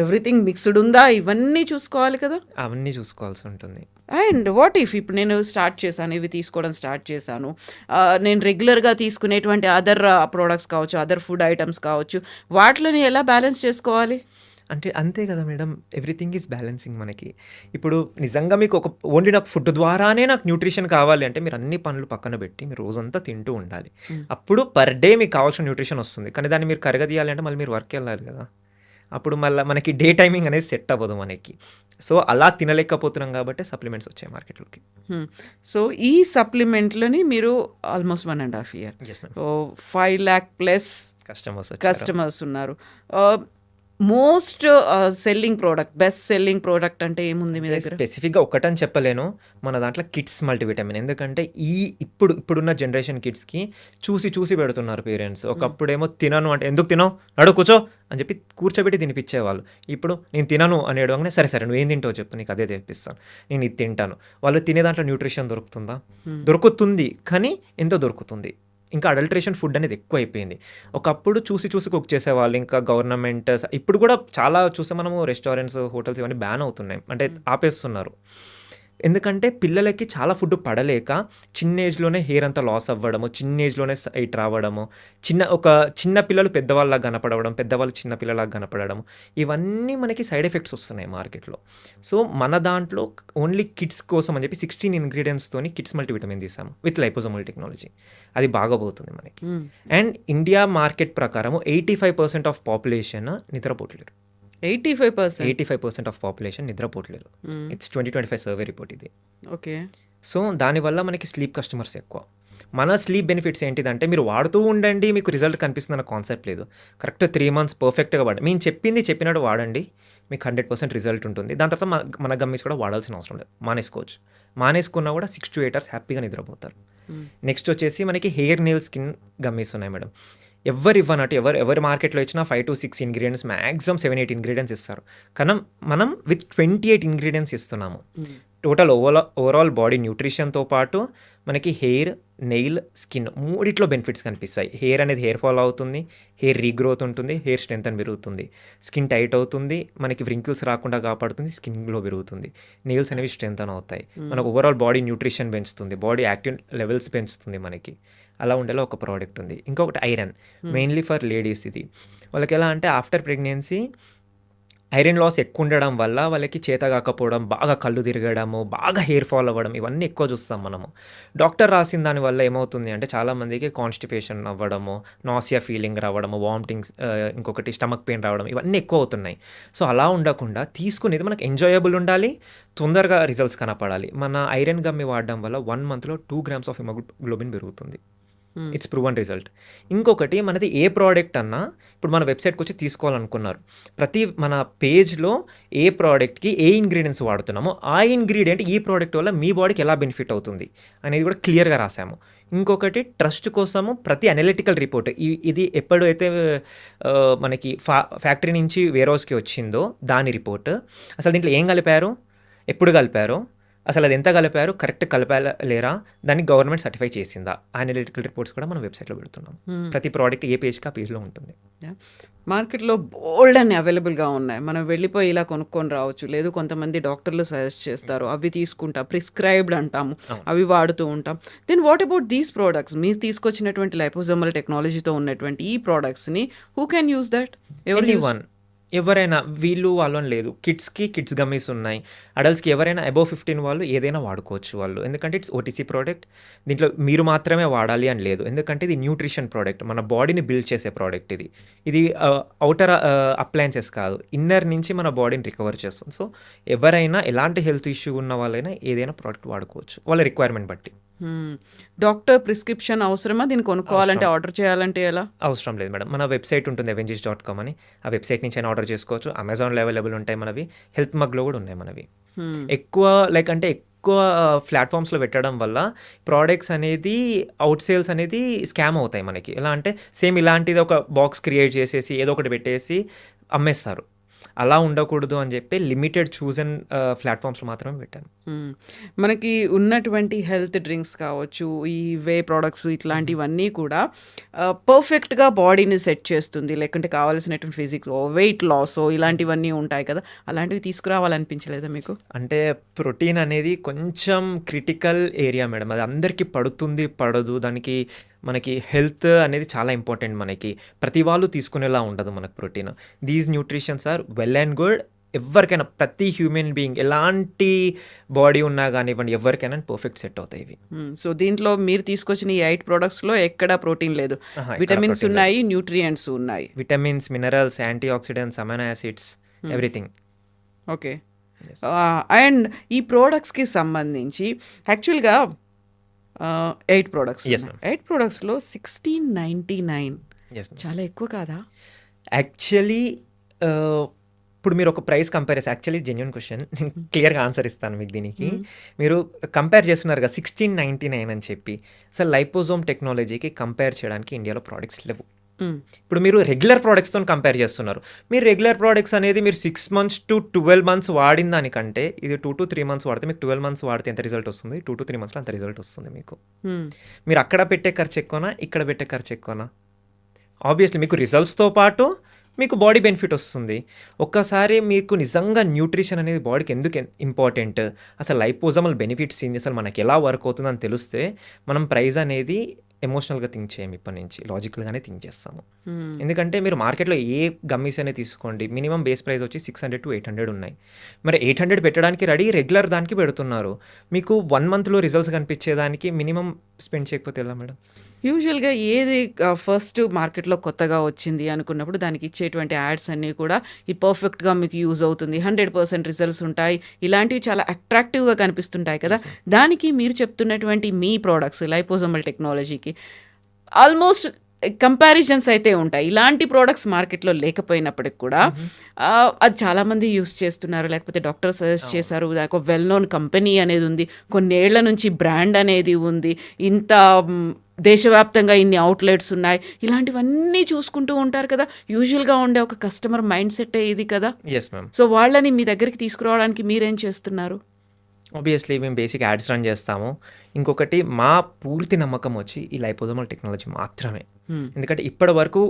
ఎవ్రీథింగ్ మిక్స్డ్ ఉందా, ఇవన్నీ చూసుకోవాలి కదా. అవన్నీ చూసుకోవాల్సి ఉంటుంది. అండ్ వాట్ ఇఫ్ ఇప్పుడు నేను ఇవి తీసుకోవడం స్టార్ట్ చేశాను, నేను రెగ్యులర్గా తీసుకునేటువంటి అదర్ ప్రోడక్ట్స్ కావచ్చు, అదర్ ఫుడ్ ఐటమ్స్ కావచ్చు, వాటిని ఎలా బ్యాలెన్స్ చేసుకోవాలి? అంటే అంతే కదా మేడం, ఎవ్రీథింగ్ ఈజ్ బ్యాలెన్సింగ్ మనకి. ఇప్పుడు నిజంగా మీకు ఓన్లీ నాకు ఫుడ్ ద్వారానే నాకు న్యూట్రిషన్ కావాలి అంటే మీరు అన్ని పనులు పక్కన పెట్టి మీరు రోజంతా తింటూ ఉండాలి. అప్పుడు పర్ డే మీకు కావాల్సిన న్యూట్రిషన్ వస్తుంది. కానీ దాన్ని మీరు కరగదీయాలి అంటే మళ్ళీ మీరు వర్క్ వెళ్ళాలి కదా, అప్పుడు మళ్ళీ మనకి డే టైమింగ్ అనేది సెట్ అవ్వదు మనకి. సో అలా తినలేకపోతున్నాం కాబట్టి సప్లిమెంట్స్ వచ్చాయి మార్కెట్లోకి. సో ఈ సప్లిమెంట్లని మీరు ఆల్మోస్ట్ 1.5 year 5 lakh+ కస్టమర్స్ ఉన్నారు. Most selling product, best selling product అంటే ఏముంది మీ అంటే దగ్గర? స్పెసిఫిక్‌గా ఒకటని చెప్పలేను. మన దాంట్లో కిడ్స్ మల్టీవిటమిన్. ఎందుకంటే ఇప్పుడున్న జనరేషన్ కిడ్స్‌కి చూసి పెడుతున్నారు పేరెంట్స్. హ్మ్. ఒకప్పుడేమో తినను అంటే, "ఎందుకు తినవు? నడు కూర్చో" అని చెప్పి కూర్చోబెట్టి తినిపిచ్చేవాళ్ళు. ఇప్పుడు నేను తినను అని అడగంగానే, "సరే నువ్వేం తింటావో చెప్పు, నీకు అదే తెప్పిస్తాను. నేను ఇది తింటాను." వాళ్ళు తినే దాంట్లో న్యూట్రిషన్ దొరుకుతుందా? హ్మ్. దొరుకుతుంది. కానీ ఎంతో దొరుకుతుంది. ఇంకా అడల్ట్రేషన్ ఫుడ్ అనేది ఎక్కువైపోయింది. ఒకప్పుడు చూసి కుక్ చేసేవాళ్ళు. ఇంకా గవర్నమెంట్ ఇప్పుడు కూడా చాలా చూస్తే మనము రెస్టారెంట్స్, హోటల్స్ ఇవన్నీ బ్యాన్ అవుతున్నాయి. అంటే హ్మ్. ఆపేస్తున్నారు. ఎందుకంటే పిల్లలకి చాలా ఫుడ్ పడలేక చిన్న ఏజ్‌లోనే హెయిర్ అంతా లాస్ అవ్వడము, చిన్న ఏజ్‌లోనే సైట్ రావడము, చిన్న పిల్లలు పెద్దవాళ్ళలాగా కనపడవడం, పెద్దవాళ్ళు చిన్న పిల్లలాగా కనపడడం, ఇవన్నీ మనకి సైడ్ ఎఫెక్ట్స్ వస్తున్నాయి మార్కెట్‌లో. సో, మన దాంట్లో ఓన్లీ కిడ్స్ కోసం అని చెప్పి 16 ఇంగ్రీడియెంట్స్‌తోని కిడ్స్ మల్టీవిటమిన్ తీసాము. With liposomal technology. అది బాగా పోతుంది మనకి. హ్మ్. అండ్ ఇండియా మార్కెట్ ప్రకారము 85% ఆఫ్ పాపులేషన్ నిద్రపోవట్లేరు. 85%. 85% ఆఫ్ పాపులేషన్ నిద్రపోవట్లేరు. హ్మ్. ఇట్స్ 2025 సర్వే రిపోర్ట్ ఇది. ఓకే. సో, దానివల్ల మనకి స్లీప్ కస్టమర్స్ ఎక్కువ. మన స్లీప్ బెనిఫిట్స్ ఏంటిదంటే, మీరు వాడుతూ ఉండండి, మీకు రిజల్ట్ కనిపిస్తుందన్న కాన్సెప్ట్ లేదు. కరెక్ట్ 3 మంత్స్ పర్ఫెక్ట్‌గా వాడండి. మేము చెప్పింది చెప్పినట్టు వాడండి. మీకు 100% రిజల్ట్ ఉంటుంది. దాని తర్వాత మన గమ్మీస్ కూడా వాడాల్సిన అవసరం లేదు. మానేసుకోవచ్చు. మానేసుకున్నా కూడా 6-8 అవర్స్ హ్యాపీగా నిద్రపోతారు. హ్మ్. నెక్స్ట్ వచ్చేసి మనకి హెయిర్, నెయిల్, స్కిన్ గమ్మీస్ ఉన్నాయి మేడం. ఇవ్వనట్టు ఎవరి మార్కెట్‌లో ఇచ్చినా 5-6 ఇంగ్రీడియెంట్స్, మాక్సిమం 7-8 ఇంగ్రీడియెంట్స్ ఇస్తారు. మనం విత్ 28 ఇంగ్రీడియెంట్స్ ఇస్తున్నాము. హ్మ్. టోటల్ ఓవరాల్ బాడీ న్యూట్రిషన్‌తో పాటు మనకి హెయిర్, నెయిల్, స్కిన్ మూడిట్లో బెనిఫిట్స్ కనిపిస్తాయి. హెయిర్ అనేది హెయిర్ ఫాల్ అవుతుంది, హెయిర్ రీగ్రోత్ ఉంటుంది, హెయిర్ స్ట్రెంత్ అని పెరుగుతుంది, స్కిన్ టైట్ అవుతుంది, మనకి వ్రింకిల్స్ రాకుండా కాపాడుతుంది, స్కిన్ గ్లో పెరుగుతుంది, నెయిల్స్ అనేవి స్ట్రెంతన్ అవుతాయి, మనకు ఓవరాల్ బాడీ న్యూట్రిషన్ పెంచుతుంది, బాడీ యాక్టివ్ లెవెల్స్ పెంచుతుంది మనకి. అలా ఉండేలా ఒక ప్రోడక్ట్ ఉంది. ఇంకొకటి ఐరన్, మెయిన్లీ ఫర్ లేడీస్ ఇది. వాళ్ళకి ఎలా అంటే ఆఫ్టర్ ప్రెగ్నెన్సీ ఐరన్ లాస్ ఎక్కువ ఉండడం వల్ల వాళ్ళకి చేత కాకపోవడం, బాగా కళ్ళు తిరగడము, బాగా హెయిర్ ఫాల్ అవ్వడం, ఇవన్నీ ఎక్కువ చూస్తాం మనము. డాక్టర్ రాసిన దానివల్ల ఏమవుతుంది అంటే చాలామందికి కాన్‌స్టిపేషన్ అవ్వడము, నాసియా ఫీలింగ్ రావడము, వామిటింగ్స్, ఇంకొకటి స్టమక్ పెయిన్ రావడం, ఇవన్నీ ఎక్కువ అవుతున్నాయి. సో, అలా ఉండకుండా తీసుకునేది మనకు ఎంజాయబుల్ ఉండాలి, తొందరగా రిజల్ట్స్ కనపడాలి. మన ఐరన్ గమ్మి వాడడం వల్ల 1 మంత్‌లో 2 గ్రామ్స్ ఆఫ్ హిమోగ్లోబిన్ పెరుగుతుంది. హ్మ్. It's proven result. ఇంకొకటి మనది ఏ ప్రోడక్ట్ అన్నా ఇప్పుడు మన వెబ్‌సైట్‌కి వచ్చి తీసుకోవాలనుకున్నారు. మన పేజ్‌లో ఏ ప్రోడక్ట్‌కి ఏ ఇంగ్రీడియెంట్స్ వాడుతున్నామో, ఆ ఇంగ్రీడియెంట్ ఈ ప్రోడక్ట్ వల్ల మీ బాడీకి ఎలా బెనిఫిట్ అవుతుంది అనేది కూడా క్లియర్‌గా రాసాము. ఇంకొకటి ట్రస్ట్ కోసము ప్రతి అనలిటికల్ రిపోర్ట్ ఇది ఎప్పుడైతే మనకి ఫ్యాక్టరీ నుంచి వేర్‌హౌస్‌కి వచ్చిందో దాని రిపోర్ట్, అసలు దీంట్లో ఏం కలిపారు, ఎప్పుడు కలిపారు, అసలు అది ఎంత కలిపారు, కరెక్ట్ కలిపారా లేరా, దాన్ని గవర్నమెంట్ సర్టిఫై చేసిందా, అనలిటికల్ రిపోర్ట్స్ కూడా మనం వెబ్‌సైట్‌లో పెడుతున్నాం. హ్మ్. ప్రతి ప్రోడక్ట్ ఏ పేజ్‌కి ఆ పేజ్‌లో ఉంటుంది. యాహ్! మార్కెట్‌లో బోలెడన్ని అవైలబుల్‌గా ఉన్నాయి. మనం వెళ్ళిపోయి ఇలా కొనుక్కొని రావచ్చు. లేదు కొంతమంది డాక్టర్లు సజెస్ట్ చేస్తారు. అవి తీసుకుంటా. ప్రిస్క్రైబ్డ్ అంటాము. అవును. అవి వాడుతూ ఉంటాం. Then what about these products? మీరు తీసుకొచ్చినటువంటి లైపోజోమల్ టెక్నాలజీతో ఉన్నటువంటి ఈ ప్రొడక్ట్స్‌ని హూ కెన్ యూజ్ దట్? ఎవరు యూజ్ ఎనీవన్, ఎవరైనా, వీళ్ళు వాళ్ళు అని లేదు. కిడ్స్ గమ్మీస్ ఉన్నాయి. అడల్ట్స్‌కి ఎవరైనా అబోవ్ 15 వాళ్ళు ఏదైనా వాడుకోవచ్చు వాళ్ళు. ఎందుకంటే ఇట్స్ ఓటీసీ ప్రోడక్ట్. దీంట్లో మీరు మాత్రమే వాడాలి అని లేదు. ఎందుకంటే ఇది న్యూట్రిషన్ ప్రోడక్ట్. మన బాడీని బిల్డ్ చేసే ప్రోడక్ట్ ఇది. ఇది ఔటర్ అప్లయెన్సెస్ కాదు. ఇన్నర్ నుంచి మన బాడీని రికవర్ చేస్తుంది. సో, ఎవరైనా ఎలాంటి హెల్త్ ఇష్యూ ఉన్న వాళ్ళైనా ఏదైనా ప్రోడక్ట్ వాడుకోవచ్చు. వాళ్ళ రిక్వైర్మెంట్ బట్టి. హ్మ్. డాక్టర్ ప్రిస్క్రిప్షన్ అవసరమా? దీన్ని కొనుక్కోవాలంటే, అవసరం ఆర్డర్ చేయాలంటే ఎలా? అవసరం లేదు మేడం. మన వెబ్‌సైట్ ఉంటుంది అవెంజిస్.com అని. ఆ వెబ్‌సైట్ నుంచైనా ఆర్డర్ చేసుకోవచ్చు. అమెజాన్‌లో అవైలబుల్ ఉంటాయి మనవి. హెల్త్ మగ్‌లో కూడా ఉన్నాయి మనవి. హ్మ్. ఎక్కువ ప్లాట్‌ఫామ్స్‌లో పెట్టడం వల్ల ప్రొడక్ట్స్ అనేది సేల్స్ అనేది స్కామ్ అవుతాయి మనకి. ఎలా అంటే సేమ్ ఇలాంటిది ఒక బాక్స్ క్రియేట్ చేసేసి ఏదో ఒకటి పెట్టేసి అమ్మేస్తారు. అలా ఉండకూడదు అని చెప్పి లిమిటెడ్ చూజన్ ప్లాట్‌ఫామ్స్‌లో మాత్రమే పెట్టాను. హ్మ్. మనకి ఉన్నటువంటి హెల్త్ డ్రింక్స్ కావచ్చు, ఈ వే ప్రొడక్ట్స్ ఇట్లాంటివన్నీ కూడా పర్ఫెక్ట్‌గా బాడీని సెట్ చేస్తుంది. లేకుంటే కావాల్సినటువంటి ఫిజిక్సో, వెయిట్ లాసో ఇలాంటివన్నీ ఉంటాయి కదా! అలాంటివి తీసుకురావాలనిపించలేదా మీకు? అంటే ప్రోటీన్ అనేది కొంచెం క్రిటికల్ ఏరియా మేడం. అది అందరికీ పడుతుంది, పడదు. మనకి హెల్త్ అనేది చాలా ఇంపార్టెంట్ మనకి. ప్రతి వాళ్ళు తీసుకునేలా ఉండదు మనకు protein. These nutritions are well and good. ఎవ్వరికైనా, ప్రతి హ్యూమన్ బీయింగ్ ఎలాంటి బాడీ ఉన్నా గానివ్వండి, ఎవరికైనా పర్ఫెక్ట్ సెట్ అవుతాయి ఇవి. సో, దీంట్లో మీరు తీసుకొచ్చిన ఈ 8 ప్రొడక్ట్స్‌లో ఎక్కడా ప్రోటీన్ లేదు. ఎక్కడ విటమిన్స్ ప్రోటీన్ లేదు. ఉన్నాయి, న్యూట్రియంట్స్ ఉన్నాయి. Vitamins, minerals, antioxidants, amino acids, hmm. Everything. Okay. Yes. And ఈ ప్రొడక్ట్స్‌కి సంబంధించి యాక్చువల్‌గా 8 ప్రొడక్ట్స్ యెస్ ఉన్నాయి. మ్యామ్. 8 ప్రొడక్ట్స్‌లో 1699 యెస్ మ్యామ్. చాలా ఎక్కువ కాదా? యాక్చువల్లీ ఆహ్, ఇప్పుడు మీరు ఒక ప్రైస్ కంపేర్ చేసి యాక్చువల్లీ జెన్యూన్ క్వెషన్ నేను హ్మ్. క్లియర్‌గా ఆన్సర్ ఇస్తాను మీకు దీనికి. హ్మ్. మీరు కంపేర్ చేస్తున్నారు కదా! 1699 అని చెప్పి. అసలు లైపోజోమ్ టెక్నాలజీకి కంపేర్ చేయడానికి ఇండియాలో ప్రొడక్ట్స్ లేవు. హ్మ్. ఇప్పుడు మీరు రెగ్యులర్ ప్రొడక్ట్స్‌తోని కంపేర్ చేస్తున్నారు. మీరు రెగ్యులర్ ప్రొడక్ట్స్ అనేది మీరు 6 మంత్స్ టు 12 మంత్స్ వాడిన దానికంటే ఇది 2-3 మంత్స్ వాడితే మీకు 12 మంత్స్ వాడితే ఎంత రిజల్ట్ వస్తుంది? 2-3 మంత్స్‌లో అంత రిజల్ట్ వస్తుంది మీకు. హ్మ్. మీరు అక్కడ పెట్టే ఖర్చు ఎక్కువనా? ఇక్కడ పెట్టే ఖర్చు ఎక్కువనా? ఆబ్వియస్లీ మీకు రిజల్ట్స్‌తో పాటు మీకు బాడీ బెనిఫిట్ వస్తుంది. ఒక్కసారి మీకు నిజంగా న్యూట్రిషన్ అనేది బాడీకి ఎందుకు ఇంపార్టెంట్, అసలు లైపోజోమల్ బెనిఫిట్స్ ఏంది, అసలు మనకి ఎలా వర్క్ అవుతుందని తెలిస్తే మనం ప్రైస్ అనేది ఎమోషనల్‌గా థింక్ చేయము ఇప్పటి నుంచి. లాజికల్‌గానే థింక్ చేస్తాము. హ్మ్. ఎందుకంటే మీరు మార్కెట్‌లో ఏ గమ్మీస్ అనేది తీసుకోండి. మినిమమ్ బేస్ ప్రైస్ వచ్చి 600-800 ఉన్నాయి. మరి 800 పెట్టడానికి రెడీ, రెగ్యులర్ దానికి పెడుతున్నారు. మీకు 1 మంత్‌లో రిజల్ట్స్ కనిపించేదానికి మినిమమ్ స్పెండ్ చేయకపోతే ఎలా మేడం? యూజువల్‌గా ఏది ఫస్ట్ మార్కెట్‌లో కొత్తగా వచ్చింది అనుకున్నప్పుడు దానికి ఇచ్చేటువంటి యాడ్స్ అన్నీ కూడా ఈ పర్ఫెక్ట్‌గా మీకు యూజ్ అవుతుంది. 100% రిజల్ట్స్ ఉంటాయి. ఇలాంటివి చాలా అట్రాక్టివ్‌గా కనిపిస్తుంటాయి కదా! Yes ma'am. దానికి మీరు చెప్తున్నటువంటి మీ ప్రొడక్ట్స్ లైపోజోమల్ టెక్నాలజీకి ఆల్మోస్ట్ కంపారిజన్స్ అయితే ఉంటాయి. ఇలాంటి ప్రొడక్ట్స్ మార్కెట్‌లో లేకపోయినప్పటికి కూడా హుహు. అది చాలామంది యూజ్ చేస్తున్నారు. లేకపోతే డాక్టర్ సజెస్ట్ అవును. చేశారు. దానికి ఒక వెల్ నోన్ కంపెనీ అనేది ఉంది. కొన్నేళ్ల నుంచి బ్రాండ్ అనేది ఉంది. ఇంత దేశవ్యాప్తంగా ఇన్ని అవుట్‌లెట్స్ ఉన్నాయి. ఇలాంటివన్నీ చూసుకుంటూ ఉంటారు కదా! యూజువల్‌గా ఉండే ఒక కస్టమర్ మైండ్ సెట్టే ఇది కదా! Yes ma'am. సో, వాళ్ళని మీ దగ్గరికి తీసుకురావడానికి మీరేం చేస్తున్నారు? ఆబ్వియస్లీ మేము బేసిక్ యాడ్స్ రన్ చేస్తాము. ఇంకొకటి మా పూర్తి నమ్మకం వచ్చి ఈ లైపోజోమల్ టెక్నాలజీ మాత్రమే. హ్మ్. ఎందుకంటే ఇప్పటి వరకు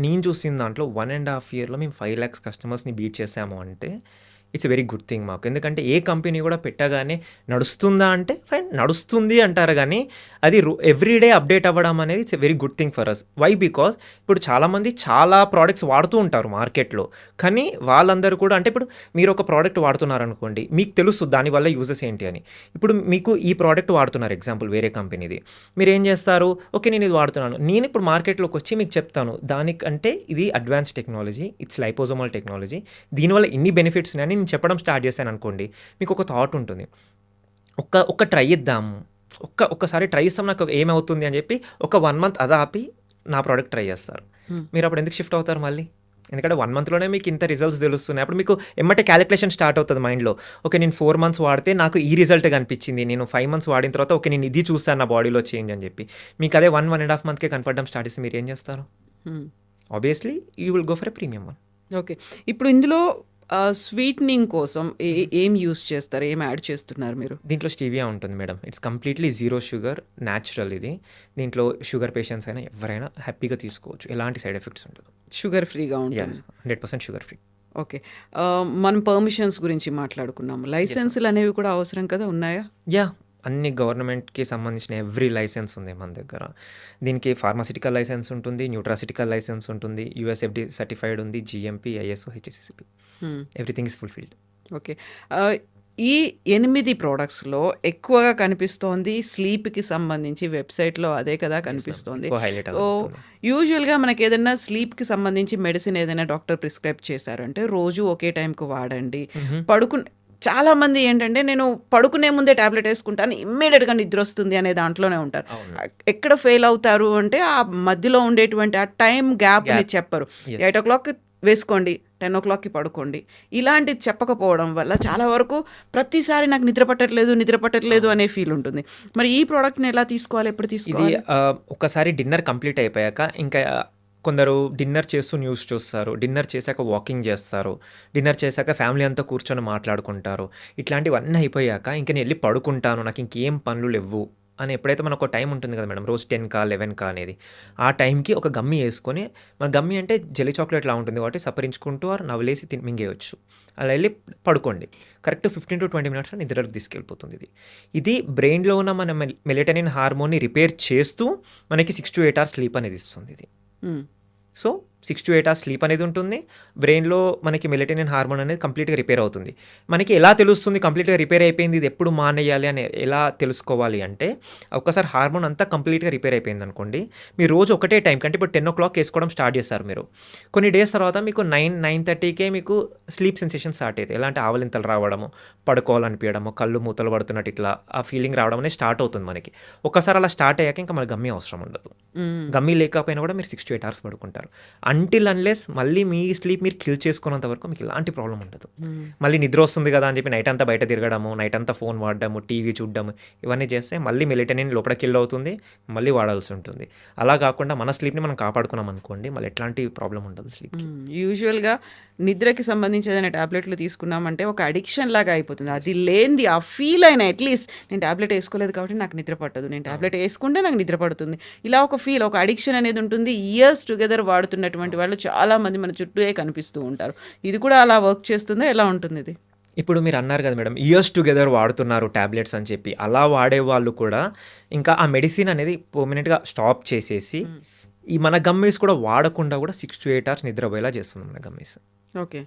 నేను చూసిన దాంట్లో 1.5 ఇయర్‌లో మేము 5,00,000 కస్టమర్స్‌ని బీట్ చేసాము అంటే it's a very good thing మాకు. ఎందుకంటే ఏ కంపెనీ కూడా పెట్టగానే నడుస్తుందా అంటే ఫైన్ నడుస్తుంది అంటారు గానీ అది ఎవ్రీడే అప్డేట్ అవ్వడం అనేది it's a very good thing for us. Why? Because ఇప్పుడు చాలామంది చాలా ప్రోడక్ట్స్ వాడుతూ ఉంటారు మార్కెట్‌లో. కానీ వాళ్ళందరూ కూడా అంటే ఇప్పుడు మీరు ఒక ప్రోడక్ట్ వాడుతున్నారనుకోండి. మీకు తెలుసు దానివల్ల యూజెస్ ఏంటి అని. ఇప్పుడు మీకు ఈ ప్రోడక్ట్ వాడుతున్నారు ఎగ్జాంపుల్ వేరే కంపెనీది. మీరేం చేస్తారు? ఓకే. నేను ఇది వాడుతున్నాను. నేను ఇప్పుడు మార్కెట్‌లోకి వచ్చి మీకు చెప్తాను. దానికంటే ఇది advance technology. It's liposomal technology. దీనివల్ల ఇన్ని బెనిఫిట్స్ ఉన్నాయని నేను చెప్పడం స్టార్ట్ చేశాననుకోండి. మీకు ఒక థాట్ ఉంటుంది. ఒక్క ట్రై ఇద్దాము. ఒక్కసారి ట్రై ఇస్తాం నాకు ఏమవుతుంది అని చెప్పి ఒక 1 మంత్ అది ఆపి నా ప్రోడక్ట్ ట్రై చేస్తారు. హ్మ్. మీరప్పుడు ఎందుకు షిఫ్ట్ అవుతారు మళ్ళీ? ఎందుకంటే 1 మంత్‌లోనే మీకు ఇంత రిజల్ట్స్ తెలుస్తున్నాయి. అప్పుడు మీకు ఎమ్మటే కాలిక్యులేషన్ స్టార్ట్ అవుతది మైండ్‌లో. ఓకే. నేను 4 మంత్స్ వాడితే నాకు ఈ రిజల్ట్ కనిపించింది. నేను 5 మంత్స్ వాడిన తర్వాత ఓకే. నేను ఇది చూసాను నా బాడీలో చేంజ్ అని చెప్పి. మీకు అదే 1.5 మంత్‌కే కనపడడం స్టార్ట్ చేస్తే మీరేం చేస్తారు? హ్మ్. Obviously you will go for a premium one. Okay. ఇప్పుడు ఇందులో స్వీటనింగ్ కోసం ఏం యూజ్ చేస్తారు? ఏం యాడ్ చేస్తున్నారు మీరు? దీంట్లో స్టీవియా ఉంటుంది madam. It's completely zero sugar, natural ఇది. దీంట్లో షుగర్ పేషెంట్స్ అయినా ఎవరైనా హ్యాపీగా తీసుకోవచ్చు. ఎలాంటి సైడ్ ఎఫెక్ట్స్ ఉండదు. షుగర్ ఫ్రీగా యాహ్! ఉంటుంది. 100% షుగర్ ఫ్రీ. ఓకే. మనం పర్మిషన్స్ గురించి మాట్లాడుకున్నాము. Yes ma'am. లైసెన్సులనేవి కూడా అవసరం కదా! ఉన్నాయా? యాహ్! అన్ని గవర్నమెంట్‌కి సంబంధించిన ఎవ్రీ లైసెన్స్ ఉంది మన దగ్గర. దీనికి ఫార్మాస్యూటికల్ లైసెన్స్ ఉంటుంది, న్యూట్రాసిటికల్ లైసెన్స్ ఉంటుంది, యూఎస్ఎఫ్‌డి సర్టిఫైడ్ ఉంది, జీఎంపీ, ఐఎస్ఓ, హెచ్ఎస్సిసిపి. హ్మ్. Everything is fulfilled. ఓకే. ఆహ్, ఈ 8 ప్రొడక్ట్స్‌లో ఎక్కువగా కనిపిస్తోంది స్లీప్‌కి సంబంధించి వెబ్‌సైట్‌లో అదే కదా యెస్ మ్యామ్. కనిపిస్తోంది. ఎక్కువ హైలైట్ సో, అవుతుంది. యూజువల్‌గా మనకేదన్నా స్లీప్‌కి సంబంధించి మెడిసిన్ ఏదైనా డాక్టర్ ప్రిస్క్రైబ్ చేశారంటే రోజు ఒకే టైంకి వాడండి. హుహు. చాలామంది ఏంటంటే నేను పడుకునే ముందే టాబ్లెట్ ఏసుకుంటాను. ఇమ్మీడియేట్‌గా నిద్రొస్తుంది అనే దాంట్లోనే ఉంటారు. అవును. ఎక్కడ ఫెయిల్ అవుతారు అంటే ఆ మధ్యలో ఉండేటువంటి ఆ టైమ్ గ్యాప్‌ని గ్యాప్. చెప్పరు. యెస్. 8:00కి వేసుకోండి. 10:00కి పడుకోండి. ఇలాంటిది చెప్పకపోవడం వల్ల చాలా వరకు ప్రతిసారి నాకు నిద్ర పట్టట్లేదు అవును. అనే ఫీల్ ఉంటుంది. మరి ఈ ప్రొడక్ట్‌ని ఎలా తీసుకోవాలి? ఎప్పుడు ఇది తీసుకోవాలి? ఒక్కసారి డిన్నర్ కంప్లీట్ అయిపోయాక ఇంకా కొందరు డిన్నర్ చేస్తూ న్యూస్ చూస్తారు. డిన్నర్ చేశాక వాకింగ్ చేస్తారు. డిన్నర్ చేశాక ఫ్యామిలీ అంతా కూర్చొని మాట్లాడుకుంటారు. ఇట్లాంటివన్నీ అయిపోయాక ఇంక నేను ఎళ్లి పడుకుంటాను. నాకు ఇంకేం పనులు లెవ్వు అని ఎప్పుడైతే మనకు ఒక టైం ఉంటుంది కదా మేడం. రోజు 10కా, 11కా అనేది. ఆ టైంకి ఒక గమ్మీ యేసుకొని మన గమ్మీ అంటే జెల్లీ చాక్లెట్‌లా ఉంటుంది కాబట్టి సప్పరించుకుంటూ ఆర్ నవలేసి మింగేయొచ్చు. అలా ఎళ్లి పడుకోండి. కరెక్ట్ 15-20 మినిట్స్‌లో నిద్రలోకి తీసుకెళ్ళిపోతుంది ఇది. ఇది బ్రెయిన్‌లో ఉన్న మన మెలటోనిన్ హార్మోన్‌ని రిపేర్ చేస్తూ మనకి 6-8 అవర్స్ స్లీప్ అనేది ఇస్తుంది ఇది. హ్మ్. సో, 6-8 అవర్స్ స్లీప్ అనేది ఉంటుంది. బ్రెయిన్‌లో మనకి మెలటోనిన్ హార్మోన్ అనేది కంప్లీట్‌గా రిపేర్ అవుతుంది. మనకి ఎలా తెలుస్తుంది కంప్లీట్‌గా రిపేర్ అయిపోయింది, ఇది ఎప్పుడు మానేయాలి అని ఎలా తెలుసుకోవాలి అంటే, ఒక్కసారి హార్మోన్ అంతా కంప్లీట్‌గా రిపేర్ అయిపోయిందనుకోండి, మీరు రోజు ఒకటే టైంకి అంటే ఇప్పుడు 10:00 ఏసుకోవడం స్టార్ట్ చేస్తారు మీరు. కొన్ని డేస్ తర్వాత మీకు 9-9:30కే మీకు స్లీప్ సెన్సేషన్ స్టార్ట్ అయితాయి. ఎలా అంటే ఆవలింతలు రావడము, పడుకోవాలనిపియడము, కళ్ళు మూతలు పడుతున్నట్టు ఇట్లా ఆ ఫీలింగ్ రావడం అనేది స్టార్ట్ అవుతుంది మనకి. ఒక్కసారి అలా స్టార్ట్ అయ్యాక ఇంకా మనకు గమ్మీ అవసరం ఉండదు. హ్మ్. గమ్మీ లేకపోయినా కూడా మీరు 6-8 అవర్స్ పడుకుంటారు. అంటిల్ అన్లెస్ మళ్ళీ మీ స్లీప్ మీరు కిల్ చేసుకున్నంత వరకు మీకు ఎలాంటి ప్రాబ్లం ఉండదు. హ్మ్. మళ్ళీ నిద్ర వస్తుంది కదా అని చెప్పి నైట్ అంతా బయట తిరగడము, నైట్ అంతా ఫోన్ వాడడము, టీవీ చూడడము ఇవన్నీ చేస్తే మళ్ళీ మెలటోనిన్ లోపల కిల్ అవుతుంది. మళ్ళీ వాడాల్సి ఉంటుంది. అలా కాకుండా మన స్లీప్‌ని మనం కాపాడుకున్నాం అనుకోండి మళ్ళీ ఎట్లాంటి ప్రాబ్లమ్ ఉండదు స్లీప్‌కి. యూజువల్‌గా నిద్రకి సంబంధించి ఏదైనా టాబ్లెట్లు తీసుకున్నామంటే ఒక అడిక్షన్ లాగా అయిపోతుంది. అది లేనిది ఆ ఫీల్ అయినా అట్‌లీస్ట్ నేను టాబ్లెట్ ఏసుకోలేదు కాబట్టి నాకు నిద్ర పట్టదు. నేను అవును. టాబ్లెట్ ఏసుకుంటే నాకు నిద్ర పడుతుంది. ఇలా ఒక ఫీల్, ఒక అడిక్షన్ అనేది ఉంటుంది. ఇయర్స్ టుగెదర్ వాడుతున్నటువంటి వాళ్ళు చాలామంది మన చుట్టూయే కనిపిస్తూ ఉంటారు. ఇది కూడా అలా వర్క్ చేస్తుందా? ఎలా ఉంటుందిది? ఇప్పుడు మీరు అన్నారు కదా మేడం ఇయర్స్ టుగెదర్ వాడుతున్నారు టాబ్లెట్స్ అని చెప్పి. అలా వాడేవాళ్ళు కూడా ఇంకా ఆ మెడిసిన్ అనేది పర్మనెంట్‌గా స్టాప్ చేసేసి హ్మ్. ఈ మన గమ్మీస్ కూడా వాడకుండా కూడా 6-8 అవర్స్ నిద్రపోయేలా చేస్తుంది మన గమ్మీస్. ఓకే.